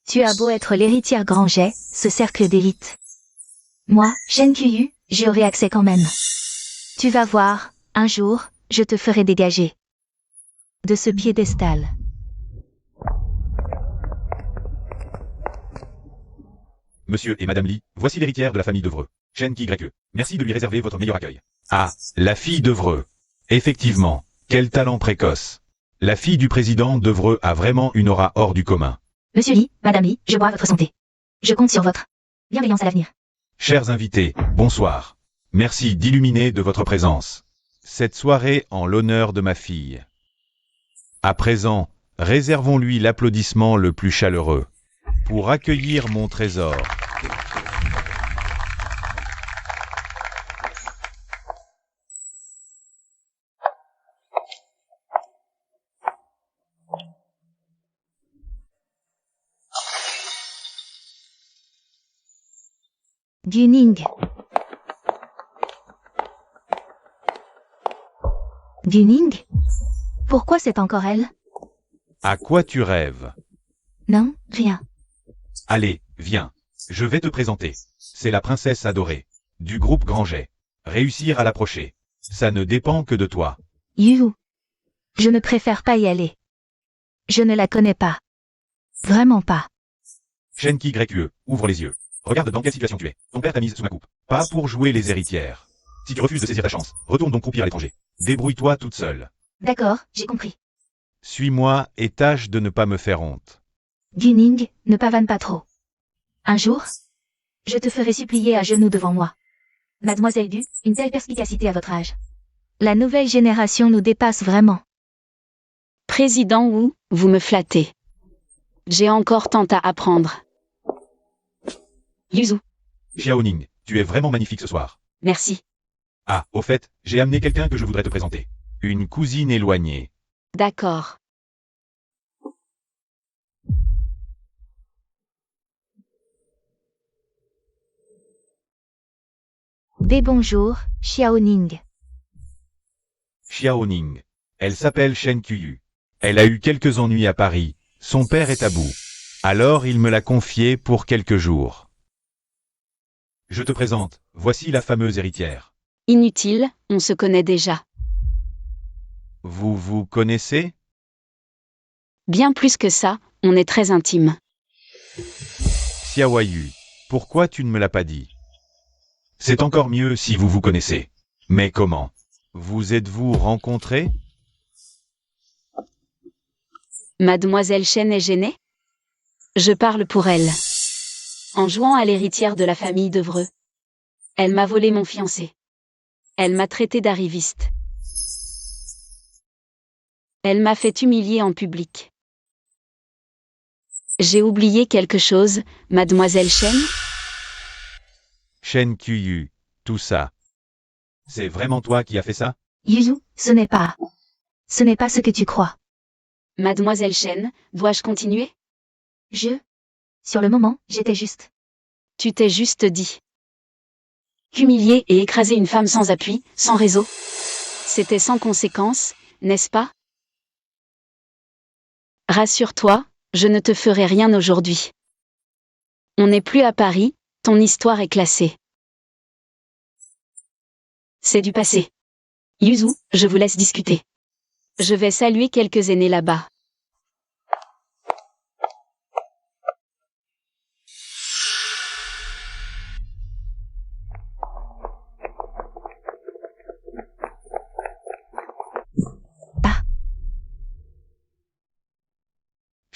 tu as beau être l'héritière Granger, ce cercle d'élite. Moi, Shen Kuyu, j'y aurai accès quand même. Tu vas voir, un jour, je te ferai dégager de ce piédestal. Monsieur et Madame Lee, voici l'héritière de la famille Devreux, Shen Ki-Greke. Merci de lui réserver votre meilleur accueil. Ah, la fille Devreux. Effectivement, quel talent précoce. La fille du président Devreux a vraiment une aura hors du commun. Monsieur Lee, Madame Lee, je bois votre santé. Je compte sur votre bienveillance à l'avenir. Chers invités, bonsoir. Merci d'illuminer de votre présence cette soirée en l'honneur de ma fille. À présent, réservons-lui l'applaudissement le plus chaleureux pour accueillir mon trésor. Guning. Guning? Pourquoi c'est encore elle? À quoi tu rêves? Non, rien. Allez, viens. Je vais te présenter. C'est la princesse adorée du groupe Granger. Réussir à l'approcher, ça ne dépend que de toi. You. Je ne préfère pas y aller. Je ne la connais pas. Vraiment pas. Shen Ki-Greke, ouvre les yeux. Regarde dans quelle situation tu es. Ton père t'a mise sous ma coupe. Pas pour jouer les héritières. Si tu refuses de saisir ta chance, retourne donc croupir à l'étranger. Débrouille-toi toute seule. D'accord, j'ai compris. Suis-moi et tâche de ne pas me faire honte. Guning, ne pavane pas trop. Un jour, je te ferai supplier à genoux devant moi. Mademoiselle Du, une telle perspicacité à votre âge. La nouvelle génération nous dépasse vraiment. Président Wu, vous me flattez. J'ai encore tant à apprendre. Yuzu, Xiaoning, tu es vraiment magnifique ce soir. merci. Ah, au fait, j'ai amené quelqu'un que je voudrais te présenter. Une cousine éloignée. D'accord. Des bonjours, Xiaoning. Xiaoning. Elle s'appelle Shen Kuyu. Elle a eu quelques ennuis à Paris. Son père est à bout. Alors il me l'a confiée pour quelques jours. Je te présente, voici la fameuse héritière. Inutile, on se connaît déjà. Vous vous connaissez? Bien plus que ça, on est très intimes. Xiaoyu, pourquoi tu ne me l'as pas dit? C'est encore mieux si vous vous connaissez. Mais comment? Vous êtes-vous rencontrés? Mademoiselle Shen est gênée? Je parle pour elle. En jouant à l'héritière de la famille Devreux. Elle m'a volé mon fiancé. Elle m'a traité d'arriviste. Elle m'a fait humilier en public. J'ai oublié quelque chose, Mademoiselle Shen? Shen Kuyu, tout ça. C'est vraiment toi qui as fait ça? Yuzu, ce n'est pas ce que tu crois. Mademoiselle Shen, dois-je continuer? Sur le moment, j'étais juste. Tu t'es juste dit. Humilier et écraser une femme sans appui, sans réseau. C'était sans conséquence, n'est-ce pas? Rassure-toi, je ne te ferai rien aujourd'hui. On n'est plus à Paris, ton histoire est classée. C'est du passé. Yuzu, je vous laisse discuter. Je vais saluer quelques aînés là-bas.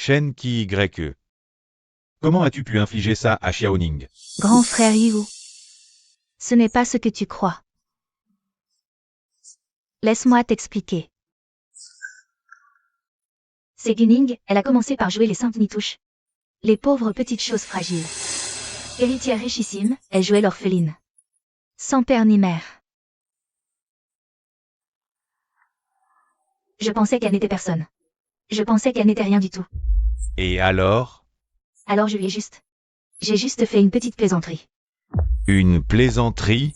Shen Qi-YE. Comment as-tu pu infliger ça à Xiaoning? Grand frère Yu. Ce n'est pas ce que tu crois. Laisse-moi t'expliquer. C'est Guning, elle a commencé par jouer les saintes nitouches. Les pauvres petites choses fragiles. Héritière richissime, elle jouait l'orpheline. Sans père ni mère. Je pensais qu'elle n'était personne. Je pensais qu'elle n'était rien du tout. Et alors? Alors je lui ai J'ai juste fait une petite plaisanterie. Une plaisanterie?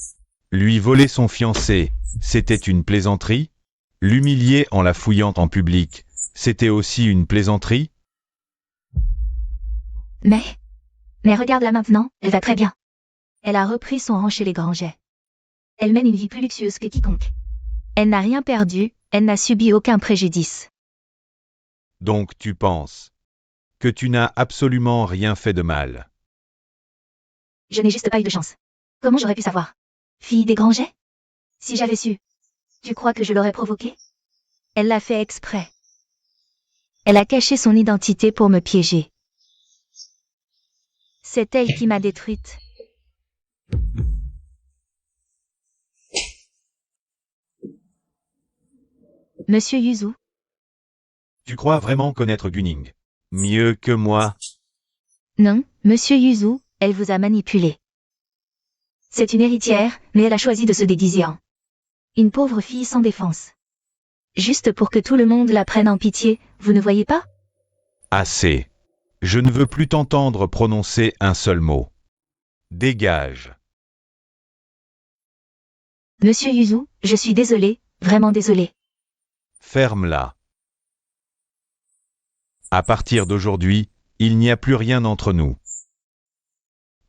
Lui voler son fiancé, c'était une plaisanterie? L'humilier en la fouillant en public, c'était aussi une plaisanterie? Mais regarde-la maintenant, elle va très bien. Elle a repris son rang chez les Granget. Elle mène une vie plus luxueuse que quiconque. Elle n'a rien perdu, elle n'a subi aucun préjudice. Donc tu penses que tu n'as absolument rien fait de mal? Je n'ai juste pas eu de chance. Comment j'aurais pu savoir? Fille des Granget? Si j'avais su, tu crois que je l'aurais provoquée? Elle l'a fait exprès. Elle a caché son identité pour me piéger. C'est elle qui m'a détruite. Monsieur Yuzu, Tu crois vraiment connaître Guning mieux que moi? non, Monsieur Yuzu, elle vous a manipulé. C'est une héritière, mais elle a choisi de se déguiser en une pauvre fille sans défense. Juste pour que tout le monde la prenne en pitié, vous ne voyez pas? Assez. Je ne veux plus t'entendre prononcer un seul mot. Dégage. Monsieur Yuzu, je suis désolé, vraiment désolé. Ferme-la. À partir d'aujourd'hui, il n'y a plus rien entre nous.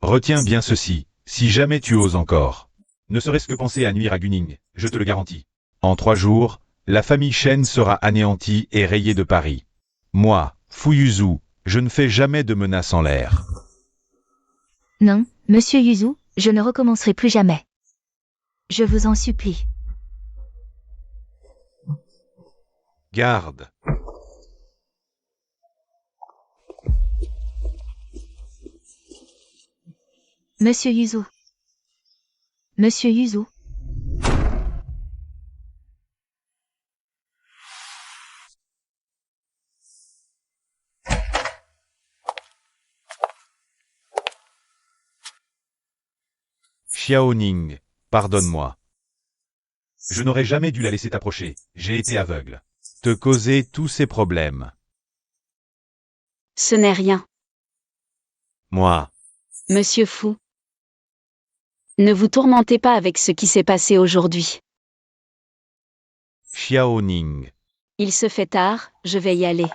Retiens bien ceci, si jamais tu oses encore. Ne serait-ce que penser à nuire à Guning, je te le garantis. En 3 jours, la famille Shen sera anéantie et rayée de Paris. Moi, Fu Yuzu, je ne fais jamais de menaces en l'air. Non, Monsieur Yuzu, je ne recommencerai plus jamais. Je vous en supplie. Garde. Monsieur Yuzu. Monsieur Yuzu. Xiaoning, pardonne-moi. Je n'aurais jamais dû la laisser t'approcher, j'ai été aveugle. Te causer tous ces problèmes. Ce n'est rien. Moi, Monsieur Fu. Ne vous tourmentez pas avec ce qui s'est passé aujourd'hui. Xiaoning. Il se fait tard, je vais y aller.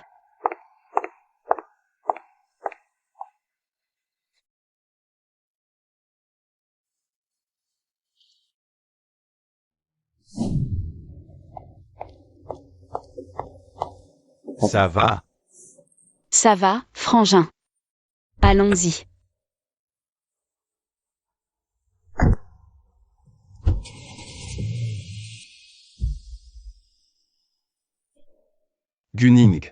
Ça va? Ça va, frangin. Allons-y. Guning.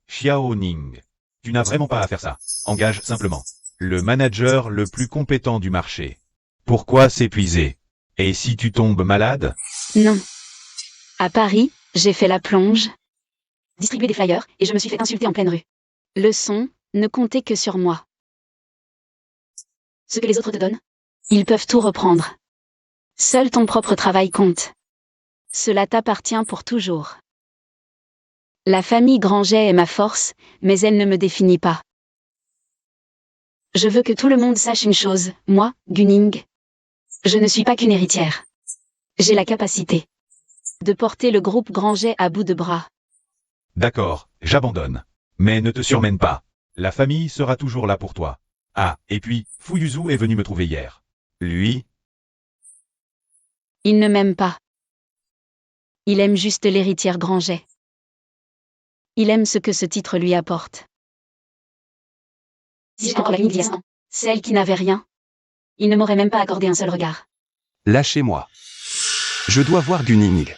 Xiaoning. Tu n'as vraiment pas à faire ça. Engage simplement le manager le plus compétent du marché. Pourquoi s'épuiser? Et si tu tombes malade? Non. À Paris, j'ai fait la plonge, distribué des flyers, et je me suis fait insulter en pleine rue. Leçon, ne comptez que sur moi. Ce que les autres te donnent, ils peuvent tout reprendre. Seul ton propre travail compte. Cela t'appartient pour toujours. La famille Granget est ma force, mais elle ne me définit pas. Je veux que tout le monde sache une chose, moi, Guning. Je ne suis pas qu'une héritière. J'ai la capacité de porter le groupe Granget à bout de bras. D'accord, j'abandonne. Mais ne te surmène pas. La famille sera toujours là pour toi. Ah, et puis, Fu Yuzu est venu me trouver hier. Lui, Il ne m'aime pas. Il aime juste l'héritière Granget. Il aime ce que ce titre lui apporte. Si j'étais encore la Guning, celle qui n'avait rien, il ne m'aurait même pas accordé un seul regard. Lâchez-moi. Je dois voir Guning.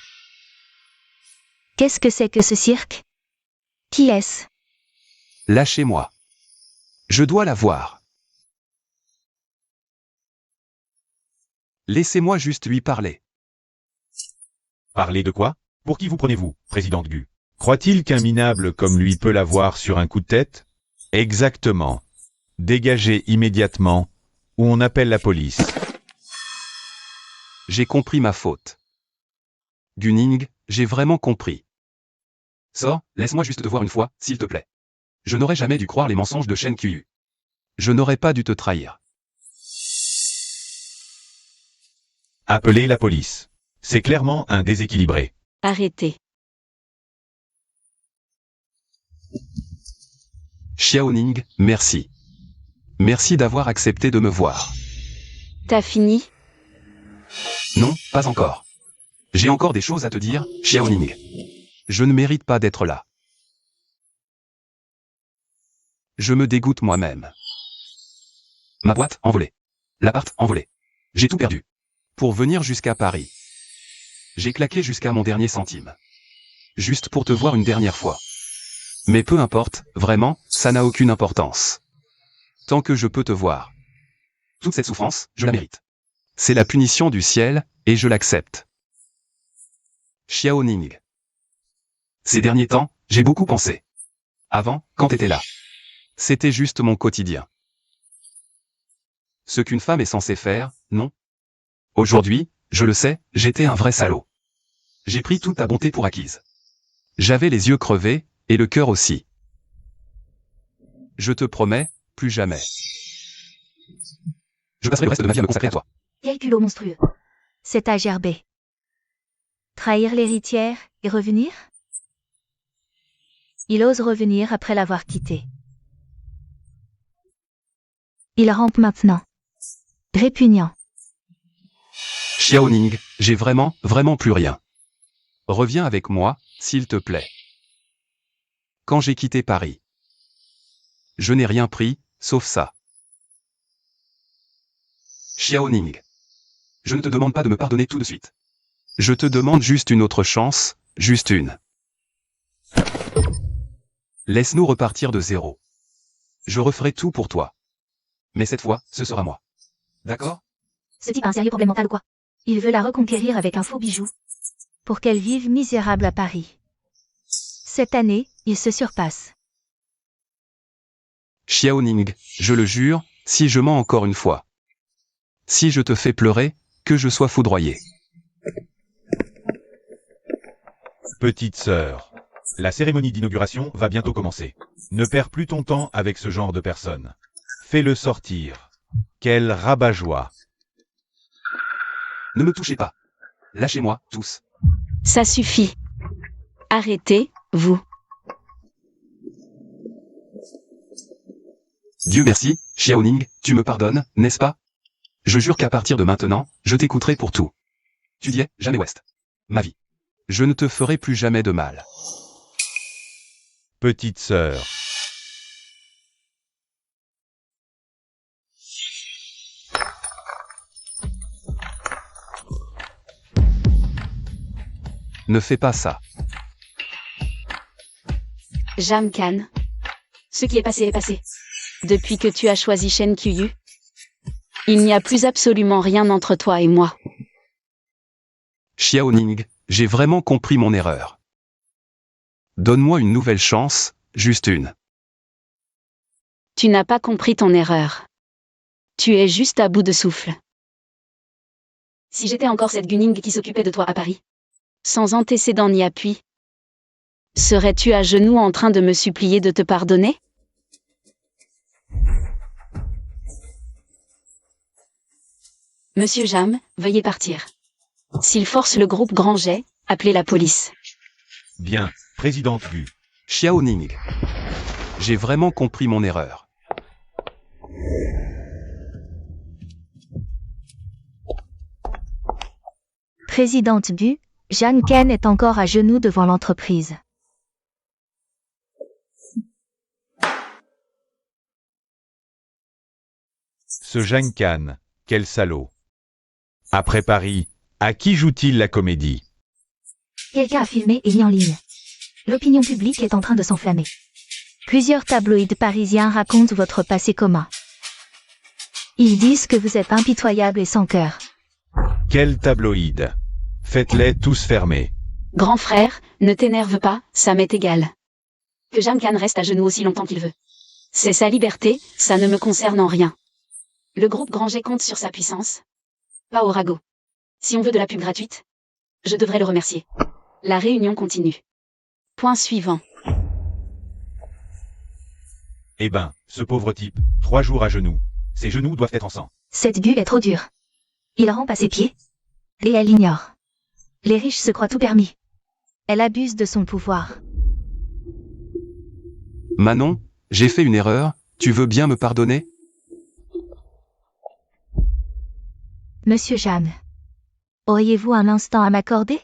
Qu'est-ce que c'est que ce cirque? Qui est-ce? Lâchez-moi. Je dois la voir. Laissez-moi juste lui parler. Parler de quoi? Pour qui vous prenez-vous, président Gu? Croit-il qu'un minable comme lui peut l'avoir sur un coup de tête? Exactement. Dégagez immédiatement, ou on appelle la police. J'ai compris ma faute. Gunning, j'ai vraiment compris. Sors, laisse-moi juste te voir une fois, s'il te plaît. Je n'aurais jamais dû croire les mensonges de Shen Qiyu. Je n'aurais pas dû te trahir. Appelez la police. C'est clairement un déséquilibré. Arrêtez. Xiaoning, merci. Merci d'avoir accepté de me voir. T'as fini? Non, pas encore. J'ai encore des choses à te dire, Xiaoning. Je ne mérite pas d'être là. Je me dégoûte moi-même. Ma boîte envolée. L'appart envolé. J'ai tout perdu. Pour venir jusqu'à Paris. J'ai claqué jusqu'à mon dernier centime. Juste pour te voir une dernière fois. Mais peu importe, vraiment, ça n'a aucune importance. Tant que je peux te voir. Toute cette souffrance, je la mérite. C'est la punition du ciel, et je l'accepte. Xiaoning. Ces derniers temps, j'ai beaucoup pensé. Avant, quand t'étais là. C'était juste mon quotidien. Ce qu'une femme est censée faire, non? Aujourd'hui, je le sais, j'étais un vrai salaud. J'ai pris toute ta bonté pour acquise. J'avais les yeux crevés, et le cœur aussi. Je te promets, plus jamais. Je passerai le reste de ma vie à me consacrer à toi. Quel culot monstrueux. C'est à gerber. Trahir l'héritière et revenir? Il ose revenir après l'avoir quittée. Il rampe maintenant. Répugnant. Xiaoning, j'ai vraiment plus rien. Reviens avec moi, s'il te plaît. Quand j'ai quitté Paris, je n'ai rien pris, sauf ça. Xiaoning. Je ne te demande pas de me pardonner tout de suite. Je te demande juste une autre chance, juste une. Laisse-nous repartir de zéro. Je referai tout pour toi. Mais cette fois, ce sera moi. D'accord? Ce type a un sérieux problème mental ou quoi? Il veut la reconquérir avec un faux bijou. Pour qu'elle vive misérable à Paris. Cette année, il se surpasse. Xiaoning, je le jure, si je mens encore une fois. Si je te fais pleurer, que je sois foudroyé. Petite sœur. La cérémonie d'inauguration va bientôt commencer. Ne perds plus ton temps avec ce genre de personnes. Fais-le sortir. Quel rabat-joie. Ne me touchez pas. Lâchez-moi, tous. Ça suffit. Arrêtez, vous. Dieu merci, Xiaoning, tu me pardonnes, n'est-ce pas? Je jure qu'à partir de maintenant, je t'écouterai pour tout. Tu dis jamais West. Ma vie. Je ne te ferai plus jamais de mal. Petite sœur. Ne fais pas ça. Jang Kan. Ce qui est passé est passé. Depuis que tu as choisi Shen Qiyu, il n'y a plus absolument rien entre toi et moi. Xiaoning, j'ai vraiment compris mon erreur. Donne-moi une nouvelle chance, juste une. Tu n'as pas compris ton erreur. Tu es juste à bout de souffle. Si j'étais encore cette Gunning qui s'occupait de toi à Paris, sans antécédent ni appui, serais-tu à genoux en train de me supplier de te pardonner? Monsieur Jam, veuillez partir. S'il force le groupe Granger, appelez la police. Bien, présidente Gu. Xiaoning. J'ai vraiment compris mon erreur. Présidente Gu, Jang Kan est encore à genoux devant l'entreprise. Ce Jang Kan, quel salaud. Après Paris, à qui joue-t-il la comédie? Quelqu'un a filmé et mis en ligne. L'opinion publique est en train de s'enflammer. Plusieurs tabloïds parisiens racontent votre passé commun. Ils disent que vous êtes impitoyable et sans cœur. Quel tabloïd? Faites-les tous fermer. Grand frère, ne t'énerve pas, ça m'est égal. Que Jeanne Khan reste à genoux aussi longtemps qu'il veut. C'est sa liberté, ça ne me concerne en rien. Le groupe Granger compte sur sa puissance. Pas au ragot. Si on veut de la pub gratuite, je devrais le remercier. La réunion continue. Point suivant. Eh ben, ce pauvre type, 3 jours à genoux. Ses genoux doivent être en sang. Cette bulle est trop dure. Il rampe à ses pieds. Et elle l'ignore. Les riches se croient tout permis. Elle abuse de son pouvoir. Manon, j'ai fait une erreur, tu veux bien me pardonner? Monsieur Jeanne. Auriez-vous un instant à m'accorder?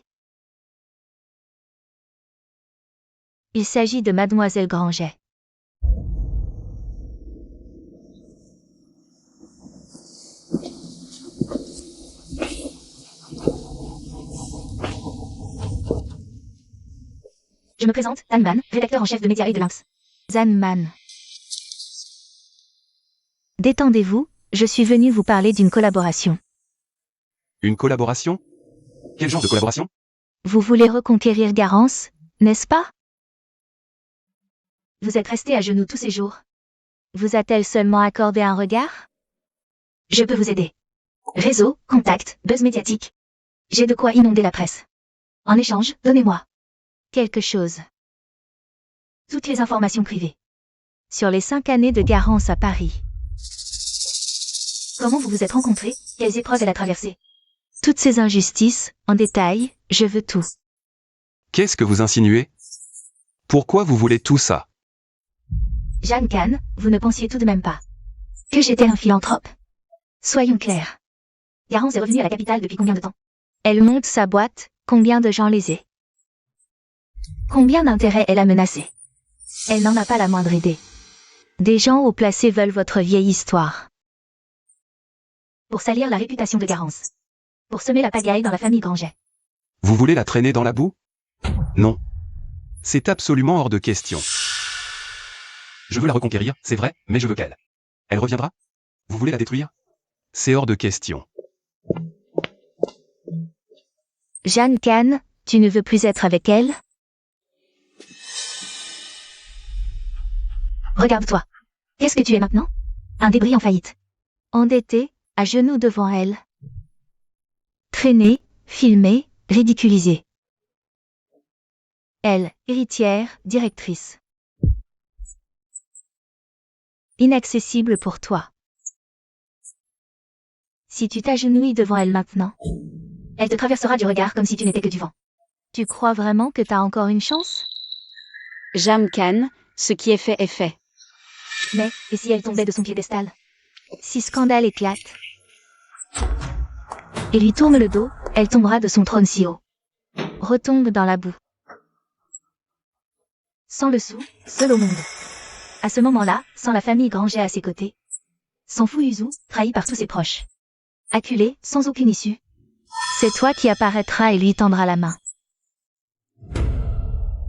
Il s'agit de Mademoiselle Granger. Je me présente, Zan Man, rédacteur en chef de Média et de Lynx. Zan Man. Détendez-vous, je suis venu vous parler d'une collaboration. Une collaboration? Quel genre de collaboration? Vous voulez reconquérir Garance, n'est-ce pas? Vous êtes resté à genoux tous ces jours. Vous a-t-elle seulement accordé un regard? Je peux vous aider. Réseau, contact, buzz médiatique. J'ai de quoi inonder la presse. En échange, donnez-moi quelque chose. Toutes les informations privées. Sur les 5 années de Garance à Paris. Comment vous vous êtes rencontrés? Quelles épreuves elle a traversées? Toutes ces injustices, en détail, je veux tout. Qu'est-ce que vous insinuez? Pourquoi vous voulez tout ça? Jeanne Khan, vous ne pensiez tout de même pas que j'étais un philanthrope? Soyons clairs. Garance est revenue à la capitale depuis combien de temps? Elle monte sa boîte, combien de gens lésés? Combien d'intérêts elle a menacé? Elle n'en a pas la moindre idée. Des gens haut placés veulent votre vieille histoire. Pour salir la réputation de Garance. Pour semer la pagaille dans la famille Granger. Vous voulez la traîner dans la boue? Non. C'est absolument hors de question. Je veux la reconquérir, c'est vrai, mais je veux qu'elle. Elle reviendra? Vous voulez la détruire? C'est hors de question. Jeanne Khan, tu ne veux plus être avec elle? Regarde-toi. Qu'est-ce que tu es maintenant? Un débris en faillite. Endetté, à genoux devant elle. Traîné, filmé, ridiculisé. Elle, héritière, directrice. Inaccessible pour toi. Si tu t'agenouilles devant elle maintenant, elle te traversera du regard comme si tu n'étais que du vent. Tu crois vraiment que t'as encore une chance? Jeanne Khan, ce qui est fait est fait. Mais, et si elle tombait de son piédestal? Si scandale éclate et lui tourne le dos, elle tombera de son trône si haut. Retombe dans la boue. Sans le sou, seul au monde. À ce moment-là, sans la famille Granger à ses côtés. Sans Fuyuzu, trahi par tous ses proches. Acculé, sans aucune issue. C'est toi qui apparaîtras et lui tendras la main.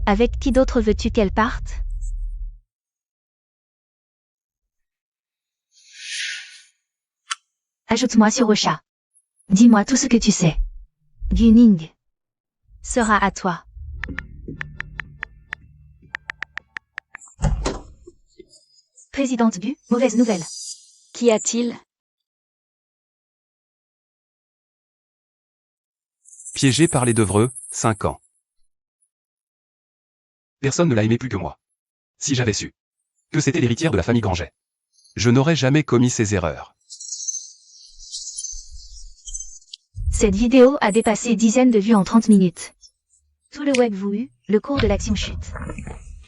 Avec qui d'autre veux-tu qu'elle parte? Ajoute-moi sur Ocha. Dis-moi tout ce que tu sais. Guning sera à toi. Présidente Bu, mauvaise nouvelle. Qu'y a-t-il? Piégé par les Devreux, 5 ans. Personne ne l'a aimé plus que moi. Si j'avais su que c'était l'héritière de la famille Granger, je n'aurais jamais commis ces erreurs. Cette vidéo a dépassé dizaines de vues en 30 minutes. Tout le web vous eut, le cours de l'action chute.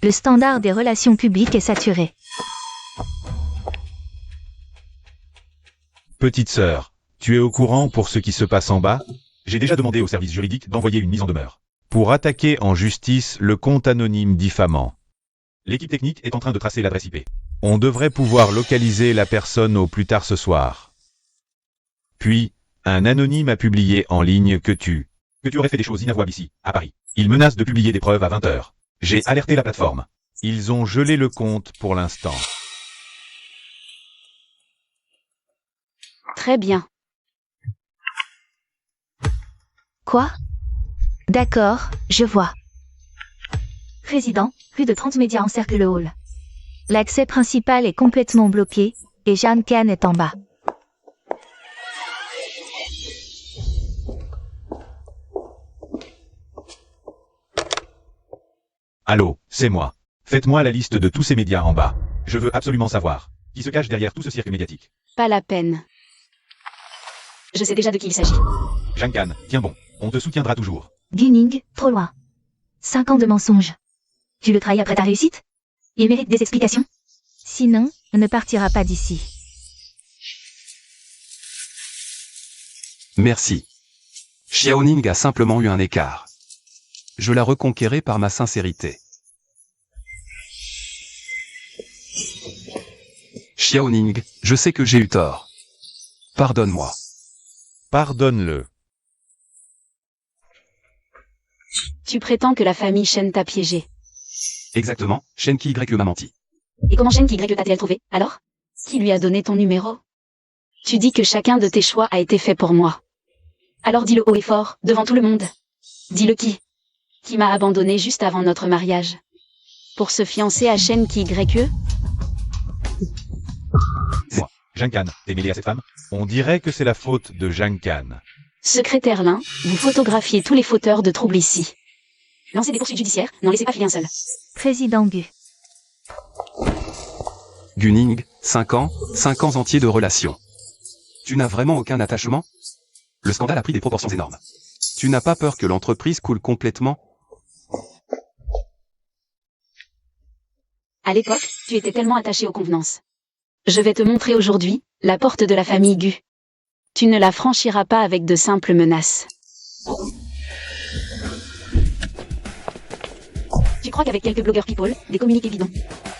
Le standard des relations publiques est saturé. Petite sœur, tu es au courant pour ce qui se passe en bas? J'ai déjà demandé au service juridique d'envoyer une mise en demeure pour attaquer en justice le compte anonyme diffamant. L'équipe technique est en train de tracer l'adresse IP. On devrait pouvoir localiser la personne au plus tard ce soir. Puis, un anonyme a publié en ligne que tu aurais fait des choses inavouables ici, à Paris. Il menace de publier des preuves à 20h. J'ai alerté la plateforme. Ils ont gelé le compte pour l'instant. Très bien. Quoi? D'accord, je vois. Président, plus de 30 médias encerclent le hall. L'accès principal est complètement bloqué, et Jeanne Can est en bas. Allô, c'est moi. Faites-moi la liste de tous ces médias en bas. Je veux absolument savoir qui se cache derrière tout ce cirque médiatique. Pas la peine. Je sais déjà de qui il s'agit. Jeanne Can, tiens bon, on te soutiendra toujours. Gunning, trop loin. 5 ans de mensonges. Tu le trahis après ta réussite? Il mérite des explications? Sinon, on ne partira pas d'ici. Merci. Xiaoning a simplement eu un écart. Je la reconquérai par ma sincérité. Xiaoning, je sais que j'ai eu tort. Pardonne-moi. Pardonne-le. Tu prétends que la famille Shen t'a piégé. Exactement, Shen Ki Y m'a menti. Et comment Shen Ki t'a-t-elle trouvé, alors? Qui lui a donné ton numéro? Tu dis que chacun de tes choix a été fait pour moi. Alors dis-le haut et fort, devant tout le monde. Dis-le qui? Qui m'a abandonné juste avant notre mariage? Pour se fiancer à Shen Ki Y? Moi, Jeanne Can, t'es mêlé à cette femme? On dirait que c'est la faute de Jeanne Can. Secrétaire Lin, vous photographiez tous les fauteurs de troubles ici. Lancez des poursuites judiciaires, n'en laissez pas filer un seul. Président Gu. Gunning, 5 ans entiers de relation. Tu n'as vraiment aucun attachement? Le scandale a pris des proportions énormes. Tu n'as pas peur que l'entreprise coule complètement? À l'époque, tu étais tellement attaché aux convenances. Je vais te montrer aujourd'hui la porte de la famille Gu. Tu ne la franchiras pas avec de simples menaces. Tu crois qu'avec quelques blogueurs people, des communiqués bidons,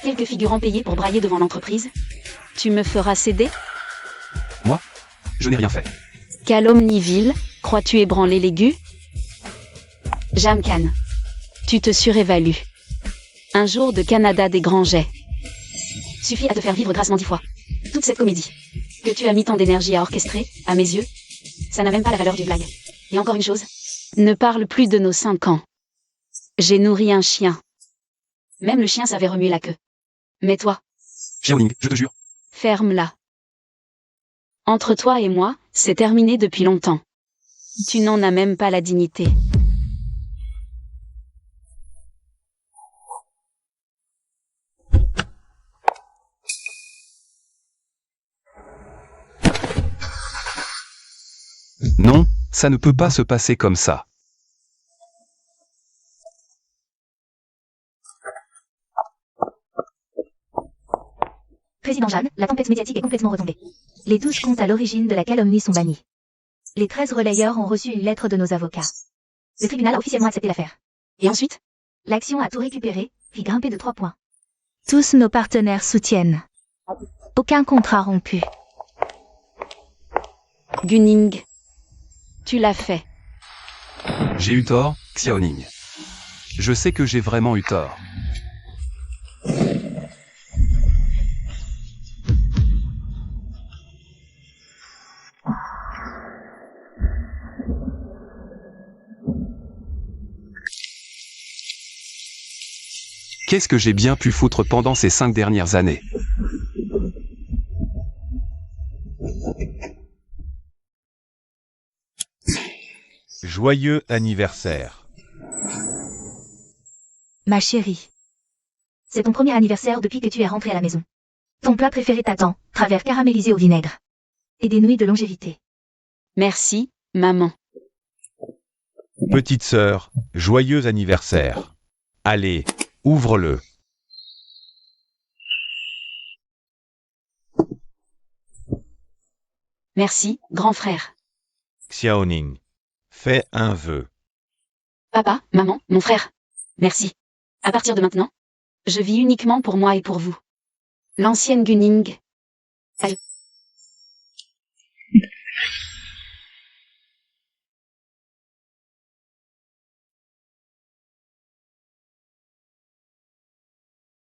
quelques figurants payés pour brailler devant l'entreprise, tu me feras céder? Moi? Je n'ai rien fait. Calomnie-ville, crois-tu ébranler les Gu? Jeanne Can. Tu te surévalues. Un jour de Canada des grands jets. Suffit à te faire vivre grassement 10 fois. Toute cette comédie que tu as mis tant d'énergie à orchestrer, à mes yeux, ça n'a même pas la valeur d'une blague. Et encore une chose, ne parle plus de nos 5 ans. J'ai nourri un chien. Même le chien savait remuer la queue. Mais toi, Xiaoning, je te jure. ferme-la. Entre toi et moi, c'est terminé depuis longtemps. Tu n'en as même pas la dignité. Non, ça ne peut pas se passer comme ça. Président Jeanne, la tempête médiatique est complètement retombée. Les 12 comptes à l'origine de la calomnie sont bannis. Les 13 relayeurs ont reçu une lettre de nos avocats. Le tribunal a officiellement accepté l'affaire. Et ensuite? L'action a tout récupéré, puis grimpé de 3 points. Tous nos partenaires soutiennent. Aucun contrat rompu. Gunning. Tu l'as fait. J'ai eu tort, Xiaoning. Je sais que j'ai vraiment eu tort. Qu'est-ce que j'ai bien pu foutre pendant ces 5 dernières années? Joyeux anniversaire. Ma chérie. C'est ton premier anniversaire depuis que tu es rentrée à la maison. Ton plat préféré t'attend, travers caramélisé au vinaigre. Et des nouilles de longévité. Merci, maman. Petite sœur, joyeux anniversaire. Allez, ouvre-le. Merci, grand frère. Xiaoning, fais un vœu. Papa, maman, mon frère. Merci. À partir de maintenant, je vis uniquement pour moi et pour vous. L'ancienne Gunning. Elle.